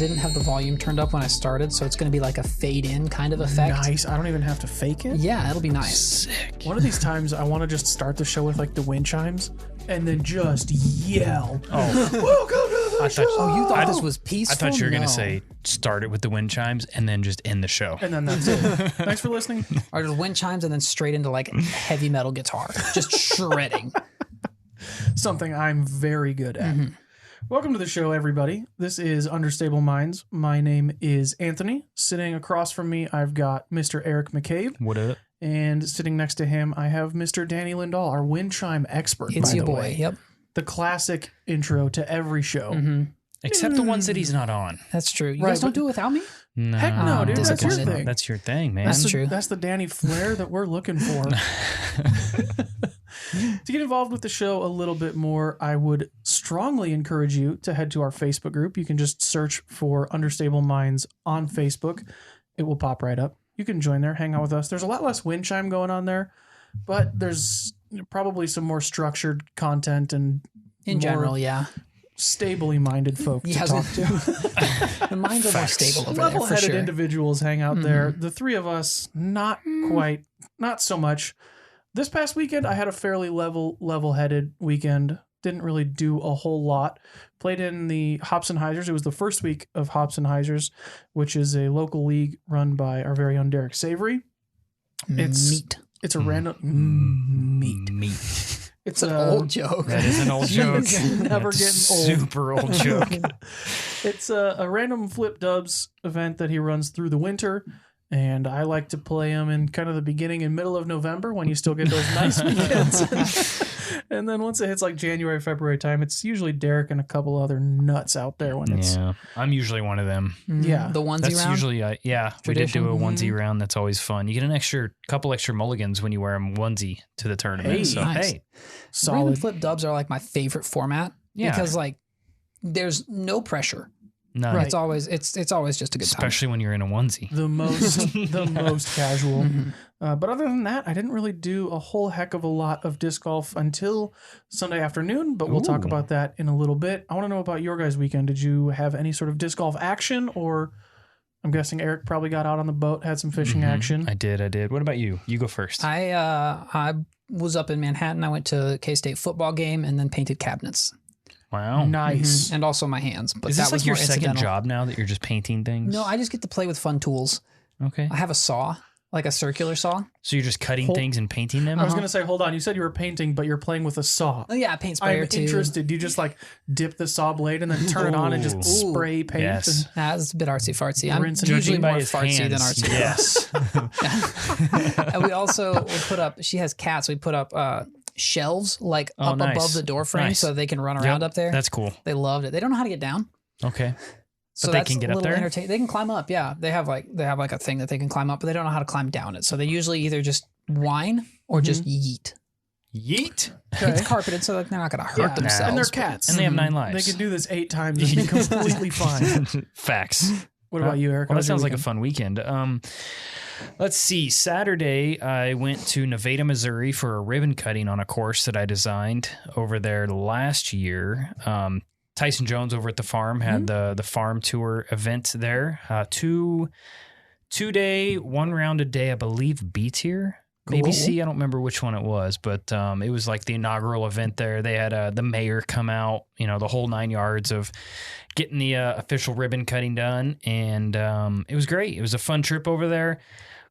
didn't have the volume turned up when I started, so it's going to be like a fade in kind of effect. Nice. I don't even have to fake it. Yeah, it'll be nice. Sick. One of these times, I want to just start the show with like the wind chimes and then just yell. Oh, Welcome to the show. Oh, you thought this was peaceful? I thought you were going No. to say start it with the wind chimes and then just end the show. And then that's it. Thanks for listening. Or just wind chimes and then straight into like heavy metal guitar, just shredding. Something I'm very good at. Welcome to the show, everybody. This is Understable Minds. My name is Anthony. Sitting across from me, I've got Mr. Eric McCabe. What up? And sitting next to him, I have Mr. Danny Lindahl, our wind chime expert. It's by your the boy. way. Yep, The classic intro to every show. Except the ones that he's not on. that's true. You Right, guys don't but- do it without me. No, Heck no, dude. That's your disappointed. thing. That's your thing, man. That's true. That's the Danny Flair that we're looking for. To get involved with the show a little bit more, I would strongly encourage you to head to our Facebook group. You can just search for Understable Minds on Facebook. It will pop right up. You can join there, hang out with us. There's a lot less wind chime going on there, but there's probably some more structured content and In more general, yeah. stably minded folk to Yes. talk to. The minds are more stable over there for Level-headed sure. individuals hang out there. The three of us, not quite, not so much. This past weekend, I had a fairly level-headed weekend. Didn't really do a whole lot. Played in the Hops and Heisers. It was the first week of Hops and Heisers, which is a local league run by our very own Derek Savory. Meat. It's a random Meat. It's It's an old joke. That is an old joke. Never That's getting old. Super old joke. It's a random flip dubs event that he runs through the winter. And I like to play him in kind of the beginning and middle of November when you still get those nice weekends. And then once it hits like January, February time, it's usually Derek and a couple other nuts out there when it's. Yeah, I'm usually one of them. Yeah. The onesie That's round. usually, we did do a Tradition. onesie round. That's always fun. You get an couple extra mulligans when you wear a onesie to the tournament. Hey, so, nice. hey, Random Solid. flip dubs are like my favorite format Yeah. because like there's no pressure. none. Right. It's always just a good time. Especially when you're in a onesie. The most casual. But other than that, I didn't really do a whole heck of a lot of disc golf until Sunday afternoon, but we'll talk Ooh. about that in a little bit. I want to know about your guys' weekend. Did you have any sort of disc golf action, or I'm guessing Eric probably got out on the boat, had some fishing action? I did. What about you? You go first. I was up in Manhattan. I went to K-State football game and then painted cabinets Wow. Nice. and also my hands. But Is that this was like your more second incidental. job now that you're just painting things? No, I just get to play with fun tools. Okay. I have a saw, like a circular saw. So you're just cutting things and painting them? I was going to say, hold on. You said you were painting, but you're playing with a saw. Oh yeah, paint sprayer I'm too. interested. Do you just like dip the saw blade and then turn it on and just Ooh. spray paint? Yes. Nah, it's a bit artsy fartsy. I'm Rinse and usually repeat more by his fartsy than hands. artsy. Yes. And we also put up. She has cats. We put up shelves like up nice. above the door frame Nice. so they can run around up there. That's cool. They loved it. They don't know how to get down. Okay. So But they that's can get a up little there? entertaining. They can climb up, yeah. They have like a thing that they can climb up, but they don't know how to climb down it. So they usually either just whine or just yeet. Yeet. It's carpeted, so like they're not going to hurt Yeah. themselves. And they're but- cats. And they have 9 They lives. can do this 8 times and be completely fine. Facts. What about you, Eric? Well, How that was your sounds like a weekend? fun weekend. Let's see. Saturday, I went to Nevada, Missouri for a ribbon cutting on a course that I designed over there last year. Tyson Jones over at the farm had the farm tour event there. 2-day, 1 round a day, I believe, B tier. Maybe Cool. C, I don't remember which one it was, but it was like the inaugural event there. They had the mayor come out, the whole 9 yards of getting the official ribbon cutting done, and it was great. It was a fun trip over there.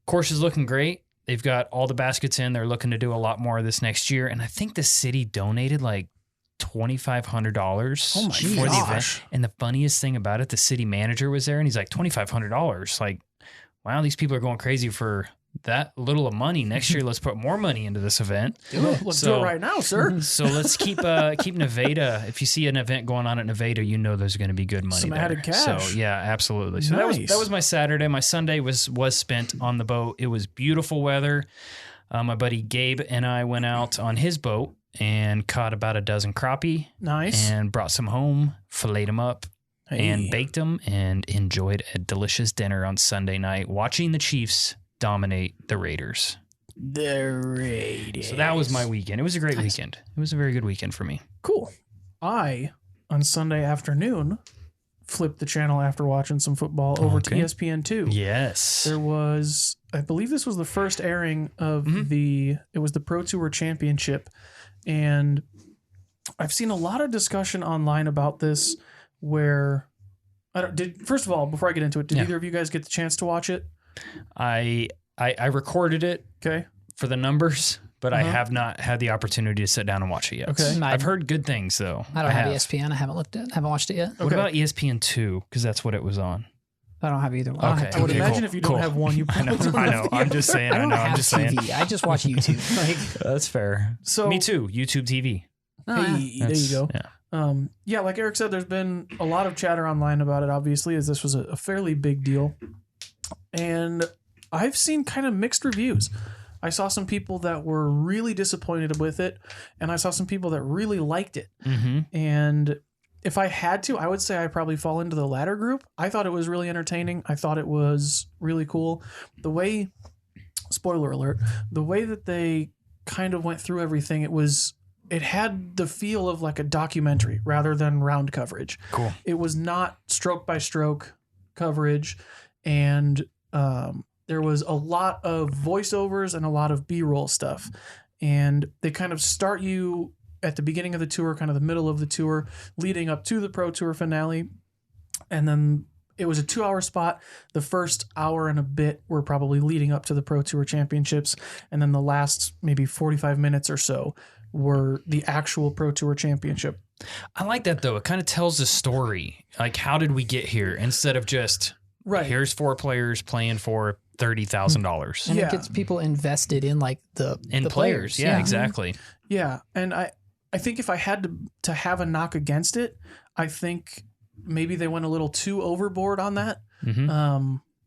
Course is looking great. They've got all the baskets in. They're looking to do a lot more of this next year, and I think the city donated like $2,500 Oh my for the event. gosh. And the funniest thing about it, the city manager was there, and he's like, $2,500. Like, wow, these people are going crazy for that little of money. Next year, let's put more money into this event. Let's do it right now, sir. So let's keep Nevada. If you see an event going on at Nevada, there's going to be good money Some there. added cash. So yeah, absolutely. So Nice. that was my Saturday. My Sunday was spent on the boat. It was beautiful weather. My buddy Gabe and I went out on his boat and caught about a dozen crappie Nice. and brought some home, filleted them up, and baked them, and enjoyed a delicious dinner on Sunday night, watching the Chiefs dominate the Raiders. The Raiders. So that was my weekend. It was a great weekend. It was a very good weekend for me. Cool. On Sunday afternoon, flipped the channel after watching some football over to ESPN2. Yes. There was, I believe this was the first airing of it was the Pro Tour Championship. And I've seen a lot of discussion online about this where, first of all, before I get into it, did either of you guys get the chance to watch it? I recorded it for the numbers, but I have not had the opportunity to sit down and watch it yet. Okay. I've heard good things though. I don't have ESPN. I haven't watched it yet. What about ESPN2? Because that's what it was on. I don't have either one. Okay. I would imagine if you don't have one, you probably don't I have know. I'm just saying. I don't have I'm just TV. saying. I just watch YouTube. That's fair. So Me too. YouTube TV. There you go. Yeah. Like Eric said, there's been a lot of chatter online about it, obviously, as this was a fairly big deal. And I've seen kind of mixed reviews. I saw some people that were really disappointed with it, and I saw some people that really liked it. And if I had to, I would say I probably fall into the latter group. I thought it was really entertaining. I thought it was really cool. The way, spoiler alert, the way that they kind of went through everything, it had the feel of like a documentary rather than round coverage. Cool. It was not stroke by stroke coverage, and there was a lot of voiceovers and a lot of B-roll stuff. And they kind of start you at the beginning of the tour, kind of the middle of the tour, leading up to the Pro Tour finale. And then it was a 2-hour spot. The first hour and a bit were probably leading up to the Pro Tour Championships. And then the last maybe 45 minutes or so were the actual Pro Tour Championship. I like that though. It kind of tells the story. Like, how did we get here? Instead of just, here's 4 players playing for $30,000. And it gets people invested in like the players. Yeah, exactly. Yeah. And I think if I had to have a knock against it, I think maybe they went a little too overboard on that.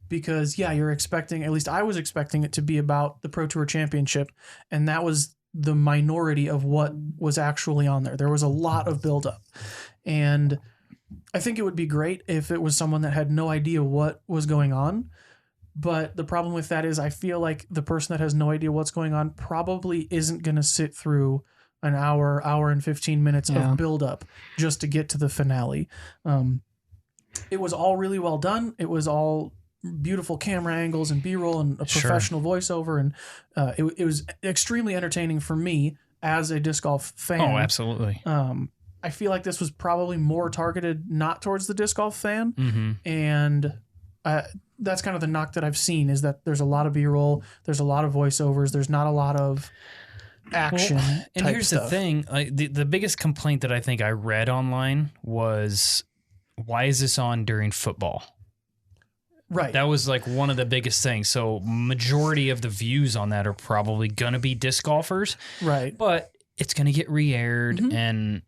Because you're expecting, at least I was expecting it to be about the Pro Tour Championship. And that was the minority of what was actually on there. There was a lot of buildup. And I think it would be great if it was someone that had no idea what was going on. But the problem with that is I feel like the person that has no idea what's going on probably isn't going to sit through an hour and 15 minutes of buildup just to get to the finale. It was all really well done. It was all beautiful camera angles and B-roll and a professional voiceover. And it was extremely entertaining for me as a disc golf fan. Oh, absolutely. I feel like this was probably more targeted not towards the disc golf fan. And that's kind of the knock that I've seen, is that there's a lot of B-roll, there's a lot of voiceovers, there's not a lot of action. And here's stuff. the thing, the biggest complaint that I think I read online was, why is this on during football? Right. That was like one of the biggest things. So majority of the views on that are probably going to be disc golfers. Right. But it's going to get re-aired. And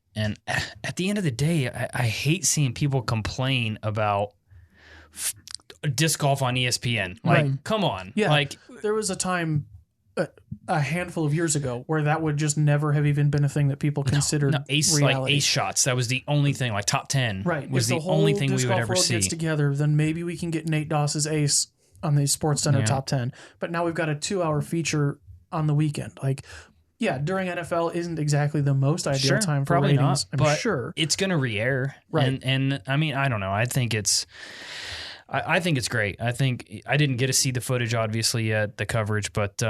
at the end of the day, I hate seeing people complain about disc golf on ESPN. Like, come on. Yeah. Like, there was a time a handful of years ago where that would just never have even been a thing that people considered ace reality. Like ace shots. That was the only thing, like top 10 was if the only thing we disc would golf ever world see. Gets together, then maybe we can get Nate Doss's ace on the Sports Center top 10. But now we've got a 2-hour feature on the weekend. Like, during NFL isn't exactly the most ideal time for probably ratings. Not, but it's going to re-air. Right. And I mean, I don't know. I think it's great. I think I didn't get to see the footage, obviously, yet, the coverage, but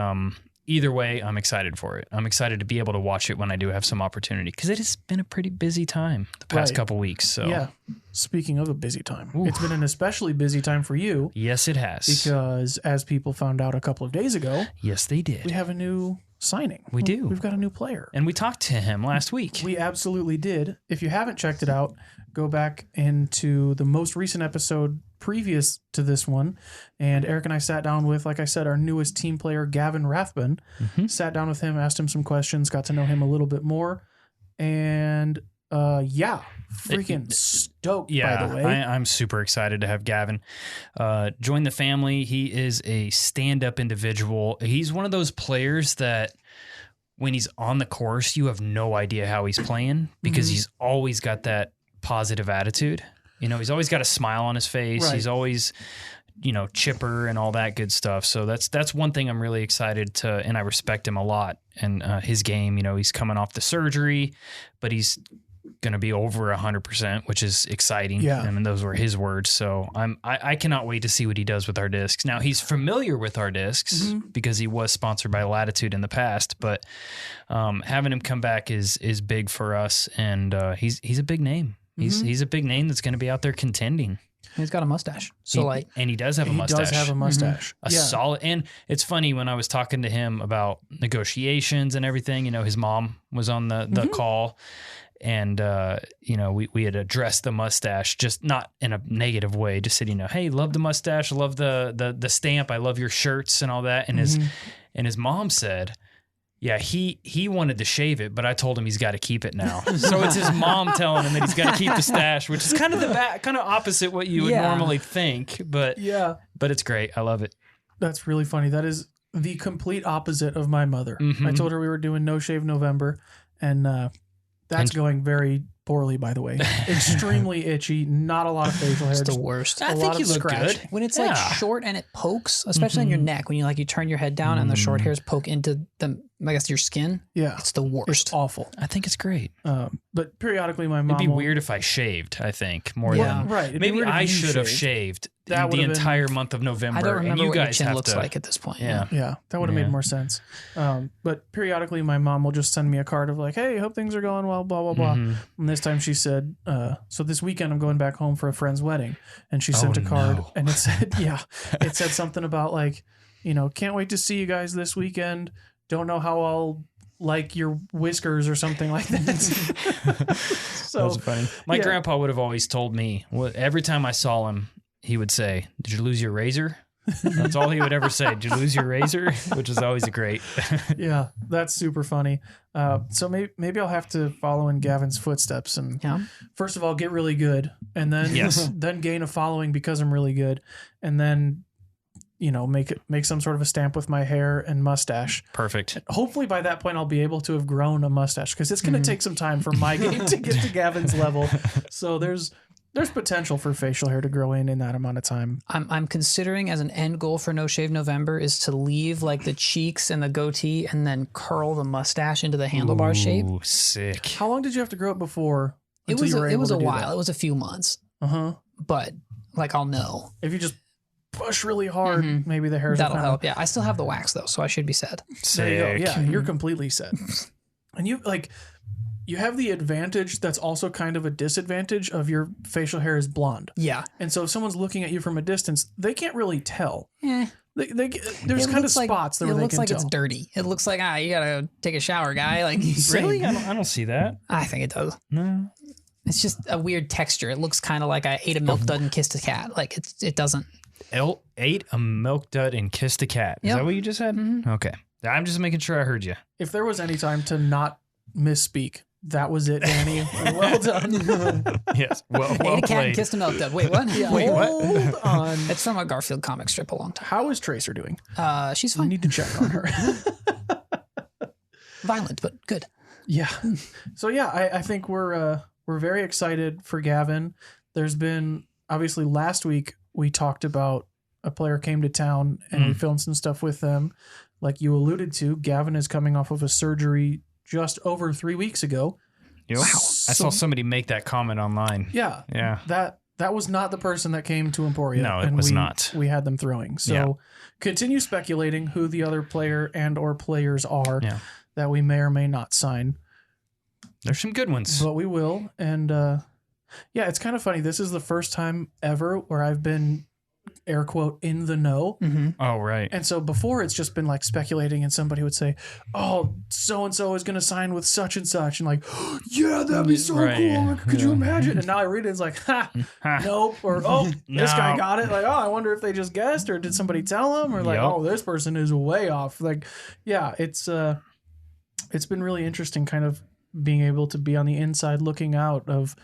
either way, I'm excited for it. I'm excited to be able to watch it when I do have some opportunity, because it has been a pretty busy time the past couple weeks. So yeah. Speaking of a busy time, it's been an especially busy time for you. Yes, it has. Because as people found out a couple of days ago, yes, they did. We have a new signing. We do. We've got a new player. And we talked to him last week. We absolutely did. If you haven't checked it out, go back into the most recent episode previous to this one. And Eric and I sat down with, like I said, our newest team player, Gavin Rathbun. Sat down with him, asked him some questions, got to know him a little bit more. And freaking stoked, by the way. I'm super excited to have Gavin join the family. He is a stand-up individual. He's one of those players that when he's on the course, you have no idea how he's playing, because he's always got that positive attitude. You know, he's always got a smile on his face. Right. He's always, chipper and all that good stuff. So that's one thing I'm really excited to, and I respect him a lot. And his game, he's coming off the surgery, but he's going to be over 100%, which is exciting. Yeah. I mean, those were his words. So I cannot wait to see what he does with our discs. Now, he's familiar with our discs because he was sponsored by Latitude in the past, but having him come back is big for us, and he's a big name. He's a big name that's going to be out there contending. He's got a mustache. So and he does have a mustache. He does have a mustache. Solid. And it's funny when I was talking to him about negotiations and everything, his mom was on the call, and, we had addressed the mustache, just not in a negative way, just said, hey, love the mustache. I love the stamp. I love your shirts and all that. And his mom said, yeah, he wanted to shave it, but I told him he's got to keep it now. So it's his mom telling him that he's got to keep the stash, which is kind of opposite what you would normally think. But it's great. I love it. That's really funny. That is the complete opposite of my mother. I told her we were doing No Shave November, and that's going very poorly, by the way. Extremely itchy, not a lot of facial hair. It's the worst. I think you look good. When it's like short and it pokes, especially on your neck, when you turn your head down and the short hairs poke into your skin. Yeah. It's the worst. It's awful. I think it's great. But periodically my mom It'd be weird if I shaved, I think, more than... Right. Maybe I should have shaved the entire month of November. I don't remember and you what guys your chin have looks to, like at this point. Yeah. That would have made more sense. But periodically my mom will just send me a card of hey, hope things are going well, blah, blah, blah. And this time she said, so this weekend I'm going back home for a friend's wedding. And she sent a card and it said, it said something about can't wait to see you guys this weekend. Don't know how I'll like your whiskers or something like that. So that's funny. My grandpa would have always told me, every time I saw him, he would say, "Did you lose your razor?" That's all he would ever say. "Did you lose your razor?" Which is always a great. Yeah, that's super funny. So maybe I'll have to follow in Gavin's footsteps and first of all get really good, and then then gain a following because I'm really good, and then make some sort of a stamp with my hair and mustache. Perfect. And hopefully by that point I'll be able to have grown a mustache, because it's going to take some time for my game to get to Gavin's level. So there's potential for facial hair to grow in that amount of time. I'm considering as an end goal for No Shave November is to leave the cheeks and the goatee and then curl the mustache into the handlebar shape. Ooh, sick. How long did you have to grow it before? It was a while. It was a few months. But I'll know. If you just push really hard, maybe the hairs that'll help. Yeah, I still have the wax though, so I should be set. There you go. Yeah, you're completely set. And you have the advantage that's also kind of a disadvantage of your facial hair is blonde. Yeah. And so if someone's looking at you from a distance, they can't really tell. Yeah. There's kind of spots where they can tell. It looks like it's dirty. It looks like, you gotta take a shower, guy. Really? I don't see that. I think it does. No. It's just a weird texture. It looks kind of like I ate a milk dud and kissed a cat. It doesn't. Ate a milk dud and kissed a cat. Is that what you just said? Okay. I'm just making sure I heard you. If there was any time to not misspeak, that was it, Danny. Well done. Yes. Well ate a cat played. and kissed a milk dud. Wait, what? Wait, what? Hold on. It's from a Garfield comic strip a long time. How is Tracer doing? She's We fine. need to check on her. Violent, but good. Yeah. So I think we're very excited for Gavin. There's been, obviously last week we talked about a player came to town and we filmed some stuff with them. Like you alluded to, Gavin is coming off of a surgery just over 3 weeks ago. Yep. Wow. I saw somebody make that comment online. Yeah. Yeah. That was not the person that came to Emporia. No, it was not. We had them throwing. So continue speculating who the other player and or players are that we may or may not sign. There's some good ones. But we will. And it's kind of funny. This is the first time ever where I've been, air quote, in the know. Oh, right. And so before it's just been speculating, and somebody would say, "Oh, so-and-so is going to sign with such and such." And yeah, that'd be so cool. Could you imagine? And now I read it, it's like, nope. Or, this guy got it. I wonder if they just guessed, or did somebody tell them? Or this person is way off. It's been really interesting kind of being able to be on the inside looking out of,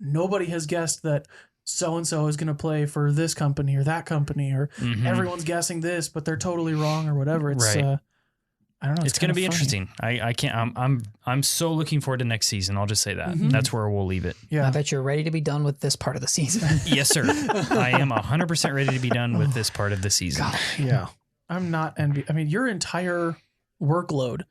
nobody has guessed that so-and-so is going to play for this company or that company, or everyone's guessing this, but they're totally wrong or whatever. It's, I don't know. It's going to be interesting. I can't, I'm so looking forward to next season. I'll just say that. That's where we'll leave it. Yeah. I bet you're ready to be done with this part of the season. Yes, sir. I am 100% ready to be done with this part of the season. God. Yeah. I'm not I mean, your entire workload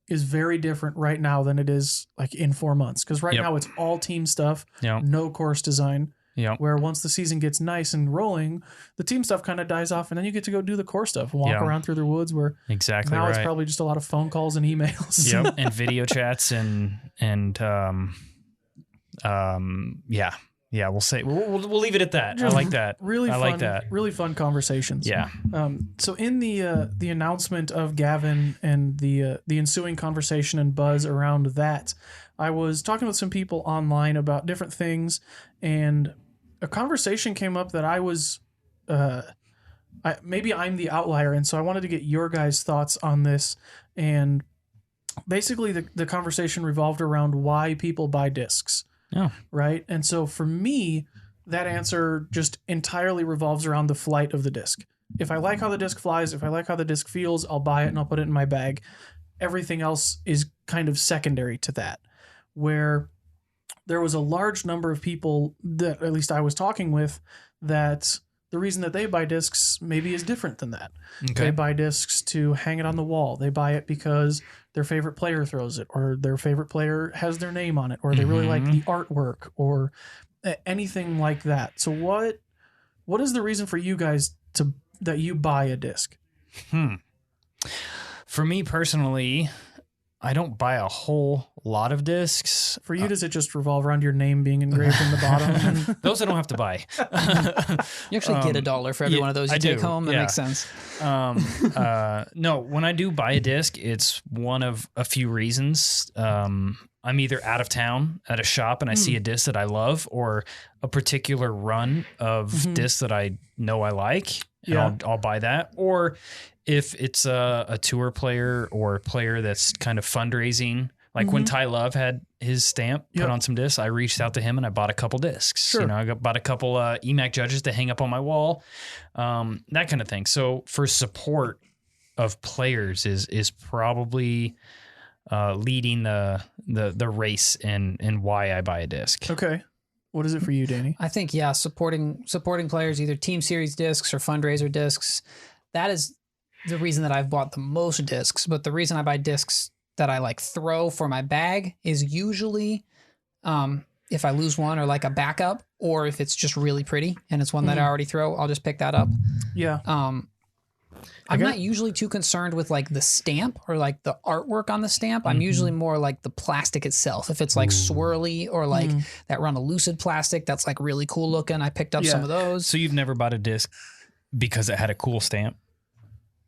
is very different right now than it is like in 4 months. Because right now it's all team stuff, no course design. Yeah. Where once the season gets nice and rolling, the team stuff kind of dies off, and then you get to go do the core stuff, walk around through the woods. Where now it's probably just a lot of phone calls and emails. Yep, and video chats and yeah. We'll say we'll leave it at that. I like that. Really I fun, like that. Really fun conversations. Yeah. So in the announcement of Gavin and the ensuing conversation and buzz around that, I was talking with some people online about different things, and a conversation came up that I was, maybe I'm the outlier, and so I wanted to get your guys' thoughts on this. And basically, the conversation revolved around why people buy discs. Yeah. Right. And so for me, that answer just entirely revolves around the flight of the disc. If I like how the disc flies, if I like how the disc feels, I'll buy it and I'll put it in my bag. Everything else is kind of secondary to that. Where there was a large number of people that at least I was talking with that the reason that they buy discs maybe is different than that. Okay. They buy discs to hang it on the wall. They buy it because their favorite player throws it, or their favorite player has their name on it, or they really like the artwork, or anything like that. So what is the reason for you guys that you buy a disc? For me personally, I don't buy a whole lot of discs. For you, does it just revolve around your name being engraved in the bottom? Those I don't have to buy. You actually get $1 for every one of those you take home. That makes sense. No, when I do buy a disc, it's one of a few reasons. I'm either out of town at a shop and I see a disc that I love, or a particular run of discs that I know I like, and I'll buy that. Or if it's a tour player or a player that's kind of fundraising, like when Ty Love had his stamp put on some discs, I reached out to him and I bought a couple discs. Sure. I bought a couple EMAC judges to hang up on my wall, that kind of thing. So for support of players is probably leading the race and why I buy a disc. Okay. What is it for you, Danny? I think, supporting players, either team series discs or fundraiser discs. That is the reason that I've bought the most discs. But the reason I buy discs that I like throw for my bag is usually if I lose one, or like a backup, or if it's just really pretty and it's one that I already throw, I'll just pick that up. Yeah. I'm not usually too concerned with like the stamp or like the artwork on the stamp. I'm usually more like the plastic itself. If it's like swirly or like that run of lucid plastic that's like really cool looking, I picked up some of those. So you've never bought a disc because it had a cool stamp?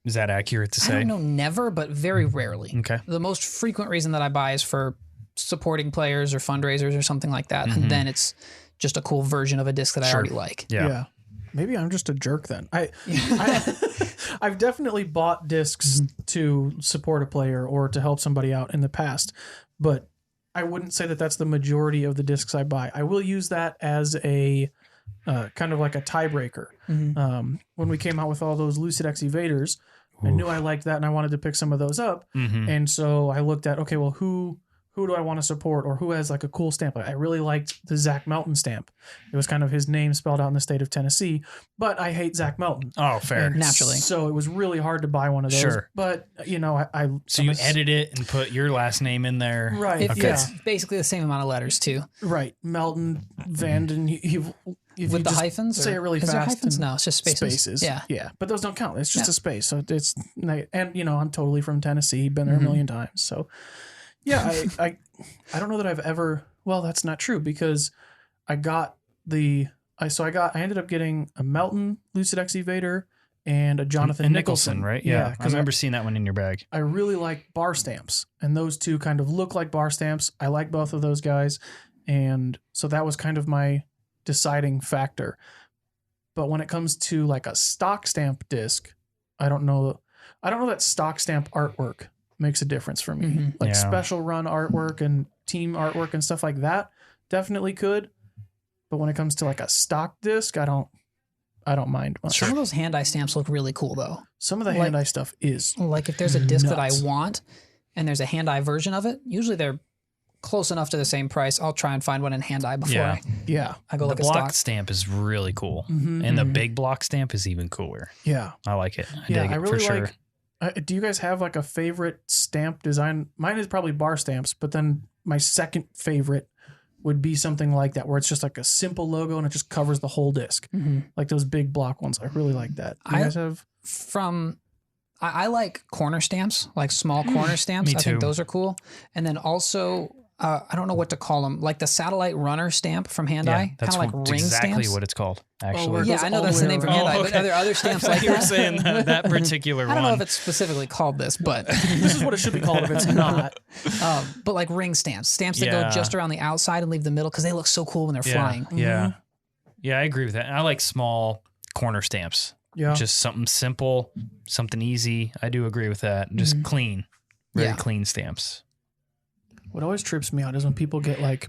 Is that accurate to say? I don't know, never, but very rarely. Okay. The most frequent reason that I buy is for supporting players or fundraisers or something like that. And then it's just a cool version of a disc that I already like. Yeah. Maybe I'm just a jerk then. I've definitely bought discs to support a player or to help somebody out in the past, but I wouldn't say that that's the majority of the discs I buy. I will use that as a kind of like a tiebreaker. When we came out with all those Lucid X Evaders, I knew I liked that and I wanted to pick some of those up. And so I looked at, okay, well, who do I want to support, or who has like a cool stamp? I really liked the Zach Melton stamp. It was kind of his name spelled out in the state of Tennessee, but I hate Zach Melton. Oh, fair. And naturally. So it was really hard to buy one of those. Sure. But, So you edit it and put your last name in there. Right. It's basically the same amount of letters, too. Right. Melton, Vanden, with the hyphens? Say it really fast. There hyphens? No, it's just spaces. Spaces. Yeah. But those don't count. It's just a space. So it's, and I'm totally from Tennessee. Been there a million times. So yeah, I don't know that I've ever, well, that's not true, because I ended up getting a Melton Lucid X Evader and a Jonathan Nicholson. Right? Yeah. I remember seeing that one in your bag. I really like bar stamps, and those two kind of look like bar stamps. I like both of those guys. And so that was kind of my deciding factor. But when it comes to like a stock stamp disc, I don't know that stock stamp artwork makes a difference for me. Special run artwork and team artwork and stuff like that definitely could. But when it comes to like a stock disc, I don't mind much. Some of those hand-eye stamps look really cool though. Some of the hand-eye stuff is like, if there's a disc that I want and there's a hand-eye version of it, usually they're close enough to the same price. I'll try and find one in hand-eye before I go look at stock. The block stamp is really cool. And the big block stamp is even cooler. Yeah. I like it. I really like Do you guys have like a favorite stamp design? Mine is probably bar stamps, but then my second favorite would be something like that, where it's just like a simple logo and it just covers the whole disc. Like those big block ones. I really like that. Do you guys have? I like corner stamps, like small corner stamps. Me I think too. those are cool. And then also, I don't know what to call them, like the satellite runner stamp from Hand Eye, kind that's of like ring exactly stamps. what it's called. where Actually, it Yeah, goes I know all that's the the way name from around. Hand Eye, but are there other stamps like you were that? saying that particular I one. don't know if it's specifically called this, but This is what it should be called if it's not. but like ring stamps that go Yeah. just around the outside and leave the middle because they look so cool when they're flying. Yeah. Yeah, I agree with that. I like small corner stamps. Yeah. Just something simple, something easy. I do agree with that. Just clean. Very Yeah. clean stamps. What always trips me out is when people get like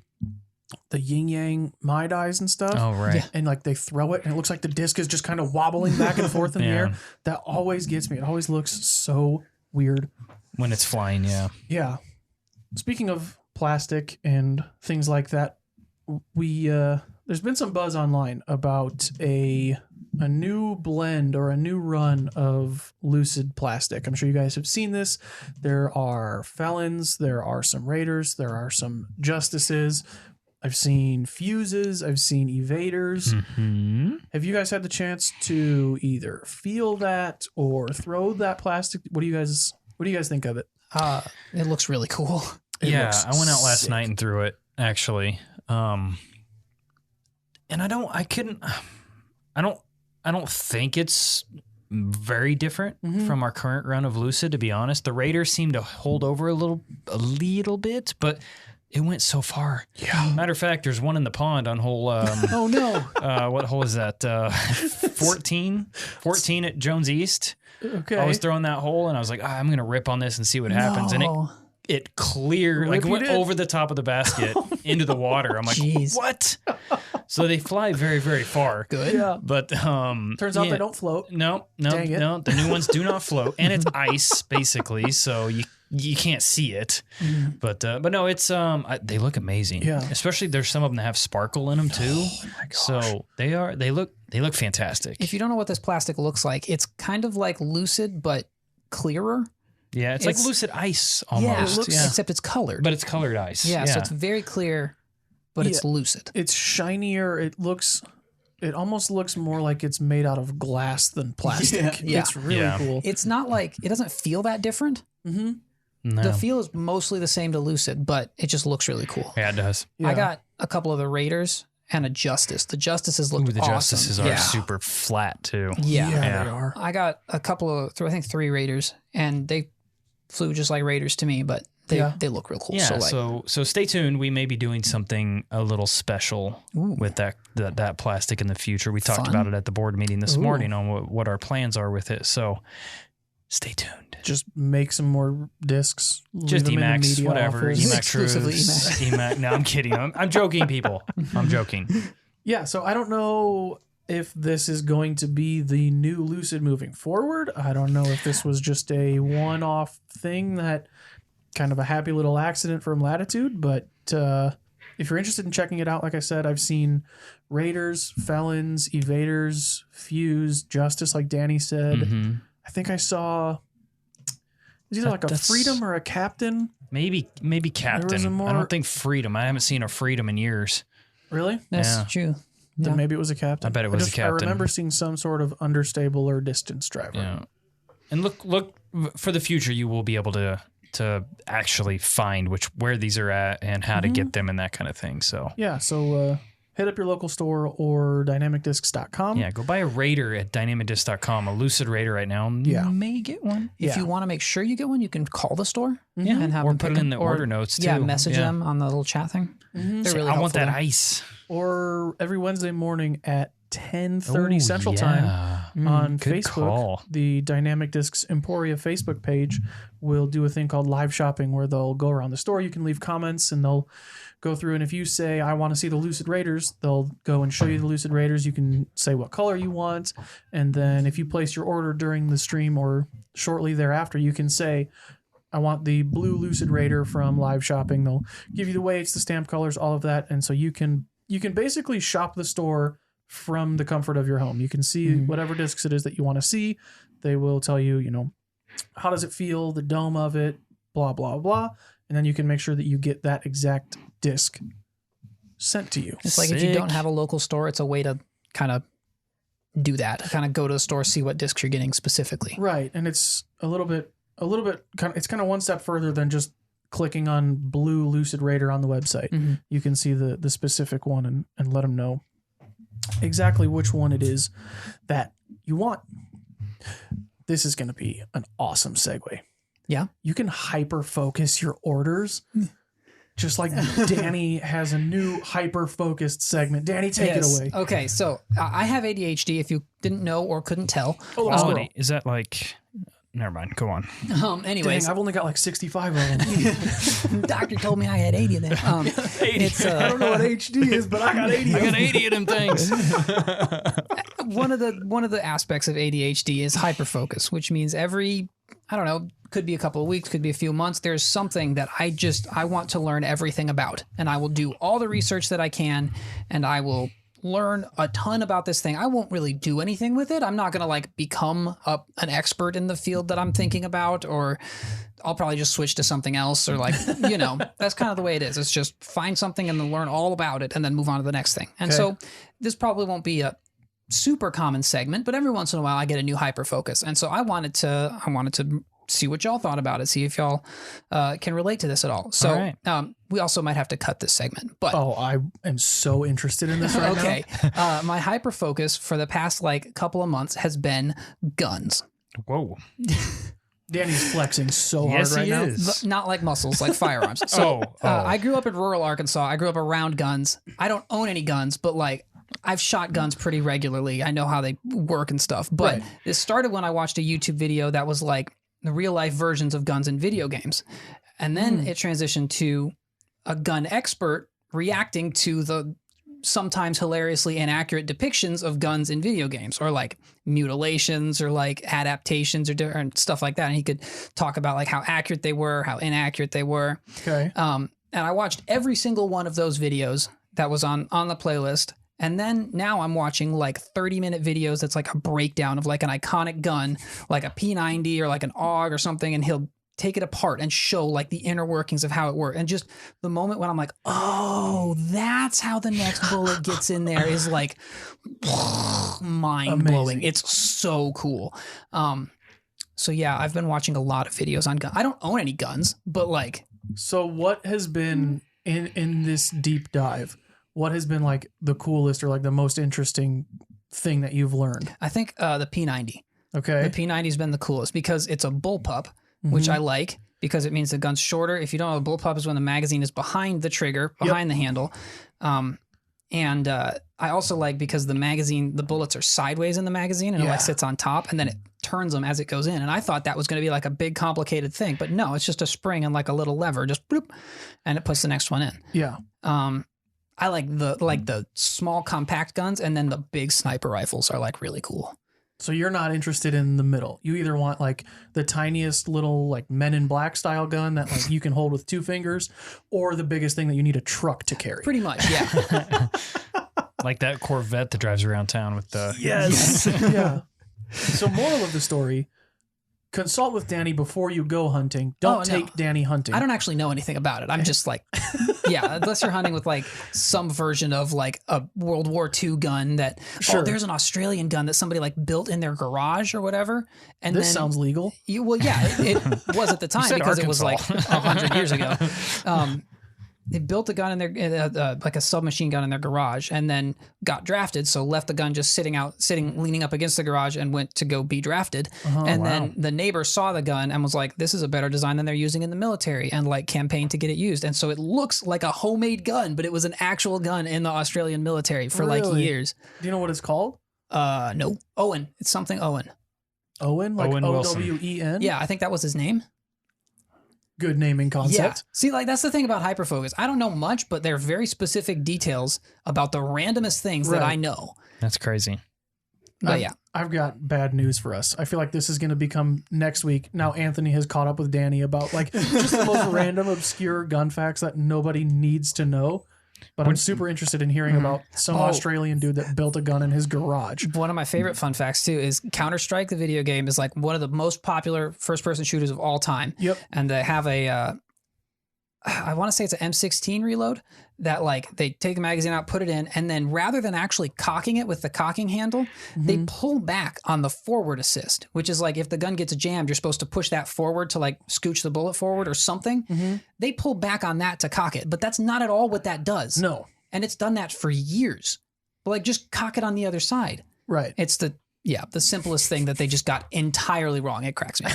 the yin yang my dyes and stuff. Oh, right. Yeah. And like they throw it and it looks like the disc is just kind of wobbling back and forth in the Yeah. air. That always gets me. It always looks so weird. When it's flying, yeah. Yeah. Speaking of plastic and things like that, we there's been some buzz online about a new blend or a new run of Lucid plastic. I'm sure you guys have seen this. There are felons, there are some raiders, there are some justices. I've seen fuses, I've seen evaders. Have you guys had the chance to either feel that or throw that plastic? What do you guys think of it? It looks really cool. It Yeah, looks I went out last sick. night and threw it, actually. And I don't think it's very different from our current run of Lucid, to be honest. The Raiders seem to hold over a little bit, but it went so far. Yeah. Matter of fact, there's one in the pond on hole Oh no. what hole is that? 14 at Jones East. Okay. I was throwing that hole and I was like, I'm going to rip on this and see what happens. And No. it cleared, like Rip, you went did. over the top of the basket into the water. I'm like, Jeez. what? So they fly very, very far. Good. Yeah. But Turns out yeah. they don't float. No, Dang it. the new ones do not float, and it's ice basically, so you can't see it. But no, it's they look amazing. Yeah. Especially there's some of them that have sparkle in them too. Oh my gosh. So they look fantastic. If you don't know what this plastic looks like, it's kind of like Lucid, but clearer. Yeah, it's like Lucid Ice Yeah, almost. it looks, yeah. except it's colored. But it's colored ice. yeah, so it's very clear, but it's Lucid. It's shinier. It almost looks more like it's made out of glass than plastic. Yeah. It's really Yeah. cool. It's not like, it doesn't feel that different. Mm-hmm. No. The feel is mostly the same to Lucid, but it just looks really cool. Yeah, it does. Yeah. I got a couple of the Raiders and a Justice. The Justices look Ooh, the awesome. Justices are super flat too. Yeah. Yeah. They are. I got a couple of, I think 3 Raiders, and they flew just like Raiders to me, but they look real cool. Yeah, So so stay tuned. We may be doing something a little special with that plastic in the future. We talked Fun. about it at the board meeting this morning on what our plans are with it. So stay tuned. Just make some more discs. Just leave them in the Emacs, media whatever. office. Emacs Exclusively Cruise, Emacs. No, I'm kidding. I'm joking, people. I'm joking. Yeah, so I don't know if this is going to be the new Lucid moving forward. I don't know if this was just a one-off thing, that kind of a happy little accident from Latitude, but if you're interested in checking it out, like I said, I've seen Raiders, Felons, Evaders, Fuse, Justice, like Danny said. Mhm. I think I saw it's either like a That's- Freedom or a Captain. Maybe Captain. a more- I don't think Freedom. I haven't seen a Freedom in years. Really? that's Yeah. true. Then Yeah. maybe it was a Captain. I bet it was a Captain. I remember seeing some sort of understable or distance driver. Yeah. And look for the future. You will be able to actually find where these are at and how to get them and that kind of thing. So Yeah, so hit up your local store or dynamicdiscs.com. yeah, go buy a Raider at dynamicdisc.com, a Lucid Raider right now. Yeah. You may get one. If Yeah. you want to make sure you get one, you can call the store Yeah, and have or them put pick it in them, the or- order notes too. Yeah, message them on the little chat thing. They're Say, really I want helpful that there. ice. Or every Wednesday morning at 10:30 Ooh, Central yeah. Time on good Facebook. call. The Dynamic Discs Emporia Facebook page will do a thing called live shopping, where they'll go around the store. You can leave comments and they'll go through. And if you say, I want to see the Lucid Raiders, they'll go and show you the Lucid Raiders. You can say what color you want. And then if you place your order during the stream or shortly thereafter, you can say, I want the blue Lucid Raider from live shopping. They'll give you the weights, the stamp colors, all of that. And so you can basically shop the store from the comfort of your home. You can see whatever discs it is that you want to see. They will tell you, how does it feel, the dome of it, blah, blah, blah. And then you can make sure that you get that exact disc sent to you. It's like if you don't have a local store, it's a way to kind of do that. Kind of go to the store, see what discs you're getting specifically. Right. And it's a little bit it's kind of one step further than just clicking on blue Lucid Raider on the website. Mm-hmm. You can see the specific one and let them know exactly which one it is that you want. This is going to be an awesome segue. Yeah. You can hyper focus your orders. Just like Danny has a new hyper focused segment. Danny, take it away. Okay. So I have ADHD, if you didn't know or couldn't tell. Oh, is that like... Never mind. Go on. Anyways, dang, I've only got like 65 of them. Doctor told me I had 80 of them. 80. I don't know what HD is, but I got 80. I got 80 of them things. One of the aspects of ADHD is hyperfocus, which means every, I don't know, could be a couple of weeks, could be a few months. There's something that I want to learn everything about, and I will do all the research that I can, and I will learn a ton about this thing. I won't really do anything with it. I'm not going to like become an expert in the field that I'm thinking about, or I'll probably just switch to something else, or like, that's kind of the way it is. It's just find something and then learn all about it and then move on to the next thing. And so this probably won't be a super common segment, but every once in a while I get a new hyper focus. And so I wanted to see what y'all thought about it, see if y'all can relate to this at all. So right. We also might have to cut this segment. But I am so interested in this right now. Okay. My hyper focus for the past like couple of months has been guns. Whoa. Danny's flexing so hard right now. Not like muscles, like firearms. So I grew up in rural Arkansas. I grew up around guns. I don't own any guns, but like I've shot guns pretty regularly. I know how they work and stuff. But it started when I watched a YouTube video that was like the real life versions of guns in video games. And then it transitioned to a gun expert reacting to the sometimes hilariously inaccurate depictions of guns in video games, or like mutilations or like adaptations or different stuff like that. And he could talk about like how accurate they were, how inaccurate they were. Okay. And I watched every single one of those videos that was on the playlist. And then now I'm watching like 30-minute videos that's like a breakdown of like an iconic gun, like a P90 or like an AUG or something, and he'll take it apart and show like the inner workings of how it works. And just the moment when I'm like, oh, that's how the next bullet gets in there is like mind-blowing. It's so cool. So yeah, I've been watching a lot of videos on guns. I don't own any guns, but like... So what has been in this deep dive? What has been like the coolest or like the most interesting thing that you've learned? I think the P90. Okay. The P90 has been the coolest because it's a bullpup, which I like because it means the gun's shorter. If you don't know, a bullpup is when the magazine is behind the trigger, behind the handle. And I also like because the bullets are sideways in the magazine and it like sits on top and then it turns them as it goes in. And I thought that was going to be like a big complicated thing, but no, it's just a spring and like a little lever, just bloop, and it puts the next one in. Yeah. I like the small compact guns, and then the big sniper rifles are like really cool. So you're not interested in the middle. You either want like the tiniest little like Men in Black style gun that like you can hold with 2 fingers, or the biggest thing that you need a truck to carry. Pretty much, yeah. Like that Corvette that drives around town with the... Yes. Yeah. So moral of the story, consult with Danny before you go hunting. Don't take Danny hunting. I don't actually know anything about it. I'm just like, unless you're hunting with like some version of like a World War II gun that, there's an Australian gun that somebody like built in their garage or whatever. And this sounds legal. It was at the time because it was like 100 years ago. They built a gun in their like a submachine gun in their garage, and then got drafted. So left the gun just sitting leaning up against the garage, and went to go be drafted. Then the neighbor saw the gun and was like, "This is a better design than they're using in the military," and like campaigned to get it used. And so it looks like a homemade gun, but it was an actual gun in the Australian military for like years. Do you know what it's called? No, Owen. It's something Owen. Owen, like Owen Wilson. Owen? Yeah, I think that was his name. Good naming concept. Yeah. See, like that's the thing about hyperfocus. I don't know much, but there are very specific details about the randomest things that I know. That's crazy. But I've got bad news for us. I feel like this is going to become next week. Now Anthony has caught up with Danny about like just the most random, obscure gun facts that nobody needs to know. But I'm super interested in hearing about some Australian dude that built a gun in his garage. One of my favorite fun facts too is Counter-Strike, the video game, is like one of the most popular first-person shooters of all time. Yep. And they have I want to say it's an M16 reload that like they take the magazine out, put it in, and then rather than actually cocking it with the cocking handle, they pull back on the forward assist, which is like if the gun gets jammed, you're supposed to push that forward to like scooch the bullet forward or something. They pull back on that to cock it, but that's not at all what that does. No. And it's done that for years. But like just cock it on the other side. Right. It's the simplest thing that they just got entirely wrong. It cracks me.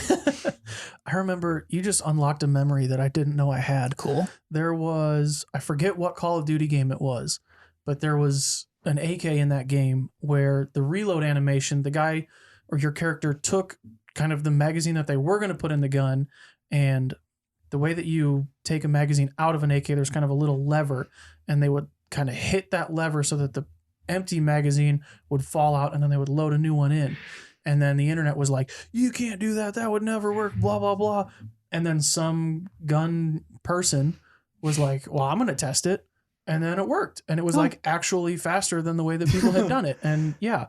I remember you just unlocked a memory that I didn't know I had. Cool. There was, I forget what Call of Duty game it was, but there was an AK in that game where the reload animation, the guy or your character took kind of the magazine that they were going to put in the gun, and the way that you take a magazine out of an AK, there's kind of a little lever, and they would kind of hit that lever so that the empty magazine would fall out, and then they would load a new one in. And then the internet was like, you can't do that. That would never work, blah, blah, blah. And then some gun person was like, well, I'm going to test it. And then it worked. And it was like actually faster than the way that people had done it. And yeah,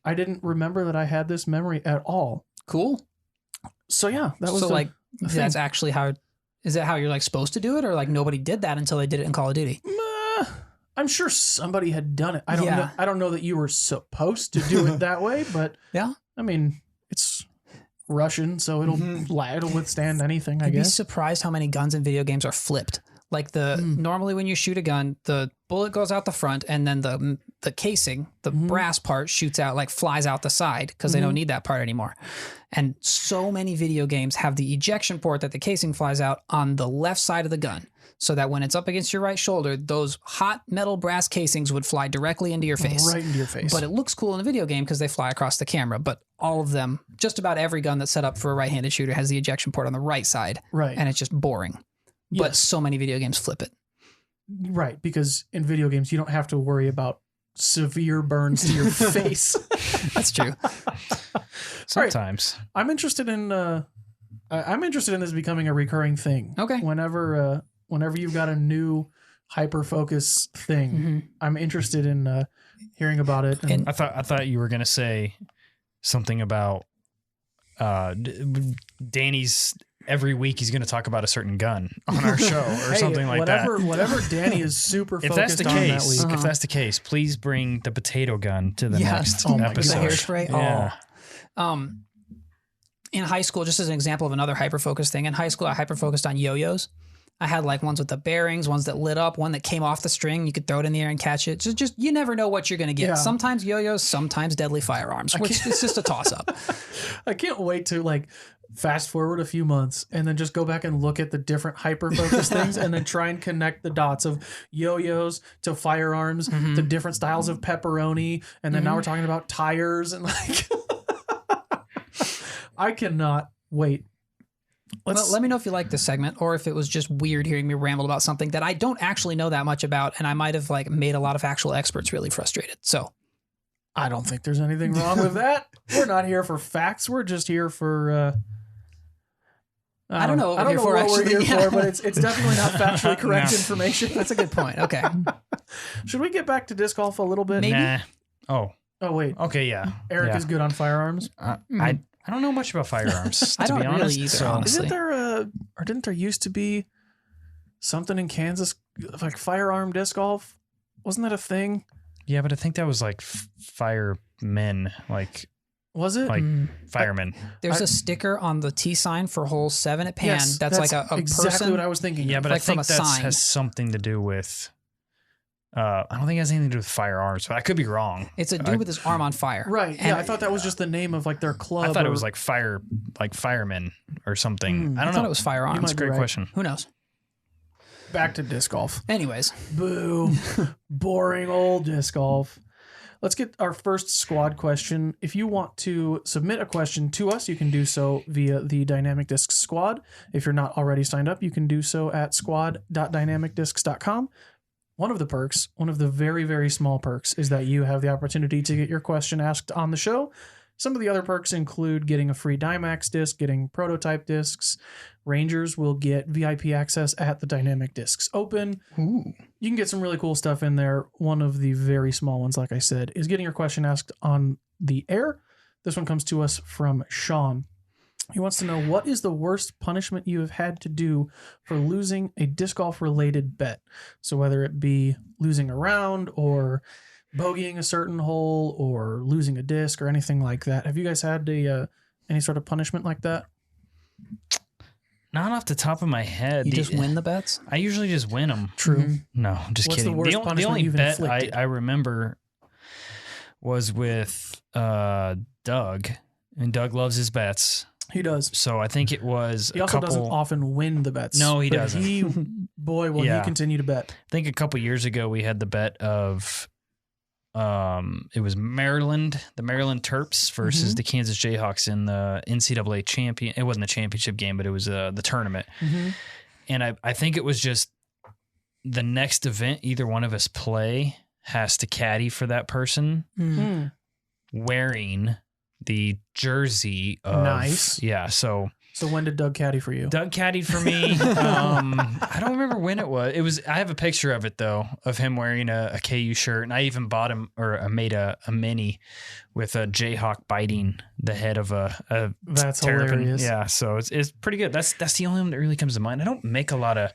I didn't remember that I had this memory at all. Cool. So yeah, that was so like, that's actually how, is that how you're like supposed to do it? Or like nobody did that until they did it in Call of Duty? I'm sure somebody had done it. I don't know that you were supposed to do it that way, but yeah. I mean, it's Russian, so it'll withstand anything, I You'd guess. be surprised how many guns in video games are flipped. Like normally when you shoot a gun, the bullet goes out the front, and then the casing, the brass part shoots out, like flies out the side because they don't need that part anymore. And so many video games have the ejection port that the casing flies out on the left side of the gun, so that when it's up against your right shoulder, those hot metal brass casings would fly directly into your face. Right into your face. But it looks cool in a video game because they fly across the camera. But all of them, just about every gun that's set up for a right-handed shooter has the ejection port on the right side. Right. And it's just boring. Yes. But so many video games flip it. Right, because in video games, you don't have to worry about severe burns to your face. That's true. Sometimes. Right. I'm interested in this becoming a recurring thing. Okay. Whenever you've got a new hyper focus thing, I'm interested in hearing about it. And I thought you were gonna say something about Danny's. Every week he's going to talk about a certain gun on our show or something like that. Whatever Danny is super focused on that week. If that's the case, please bring the potato gun to the next episode. episode. The hairspray. Yeah. In high school, just as an example of another hyper-focused thing, in high school I hyper-focused on yo-yos. I had like ones with the bearings, ones that lit up, one that came off the string. You could throw it in the air and catch it. Just you never know what you're going to get. Yeah. Sometimes yo-yos, sometimes deadly firearms, which it's just a toss-up. I can't wait to like fast forward a few months and then just go back and look at the different hyper-focused things and then try and connect the dots of yo-yos to firearms, to different styles of pepperoni. And then now we're talking about tires and like, I cannot wait. Let me know if you like this segment or if it was just weird hearing me ramble about something that I don't actually know that much about. And I might have like made a lot of actual experts really frustrated. So I don't think there's anything wrong with that. We're not here for facts. We're just here for, I don't know what we're here for, but it's definitely not factually correct information. That's a good point. Okay. Should we get back to disc golf a little bit? Maybe. Nah. Oh, wait. Okay. Yeah. Eric is good on firearms. I don't know much about firearms. I don't be honest, really either, honestly. Didn't there used to be something in Kansas like firearm disc golf? Wasn't that a thing? Yeah, but I think that was like firemen, like. Was it? Like firemen. There's a sticker on the T sign for hole 7 at Pan. Yes, that's like a exactly person. what I was thinking. Yeah, but like I think that sign. has something to do with. I don't think it has anything to do with firearms, but I could be wrong. It's a dude with his arm on fire. Right. Yeah, I thought that was just the name of like their club. I thought it was like firemen or something. I don't know. I thought it was firearms. That's a great question. Who knows? Back to disc golf. Anyways. Boo. Boring old disc golf. Let's get our first squad question. If you want to submit a question to us, you can do so via the Dynamic Discs Squad. If you're not already signed up, you can do so at squad.dynamicdiscs.com. One of the perks, one of the very, very small perks, is that you have the opportunity to get your question asked on the show. Some of the other perks include getting a free Dimax disc, getting prototype discs. Rangers will get VIP access at the Dynamic Discs Open. Ooh. You can get some really cool stuff in there. One of the very small ones, like I said, is getting your question asked on the air. This one comes to us from Sean. He wants to know, what is the worst punishment you have had to do for losing a disc golf related bet? So whether it be losing a round or bogeying a certain hole or losing a disc or anything like that. Have you guys had any sort of punishment like that? Not off the top of my head. You just win the bets? I usually just win them. True. Mm-hmm. No, I'm just What's kidding. the worst The punishment only you've bet inflicted? I remember was with Doug, and Doug loves his bets. He does. So I think it was He also doesn't often win the bets. No, he but doesn't. Boy, will Yeah. he continue to bet. I think a couple years ago we had the bet of it was Maryland, the Maryland Terps versus the Kansas Jayhawks in the NCAA champion. It wasn't the championship game, but it was the tournament. Mm-hmm. And I think it was just the next event either one of us play has to caddy for that person Mm. wearing the jersey of, Nice. Yeah, so when did Doug caddy for you? Doug caddied for me. I don't remember when it was. I have a picture of it though, of him wearing a KU shirt, and I even bought him or I made a mini with a Jayhawk biting the head of a That's terrapin. hilarious. Yeah, so it's pretty good. That's the only one that really comes to mind. I don't make a lot of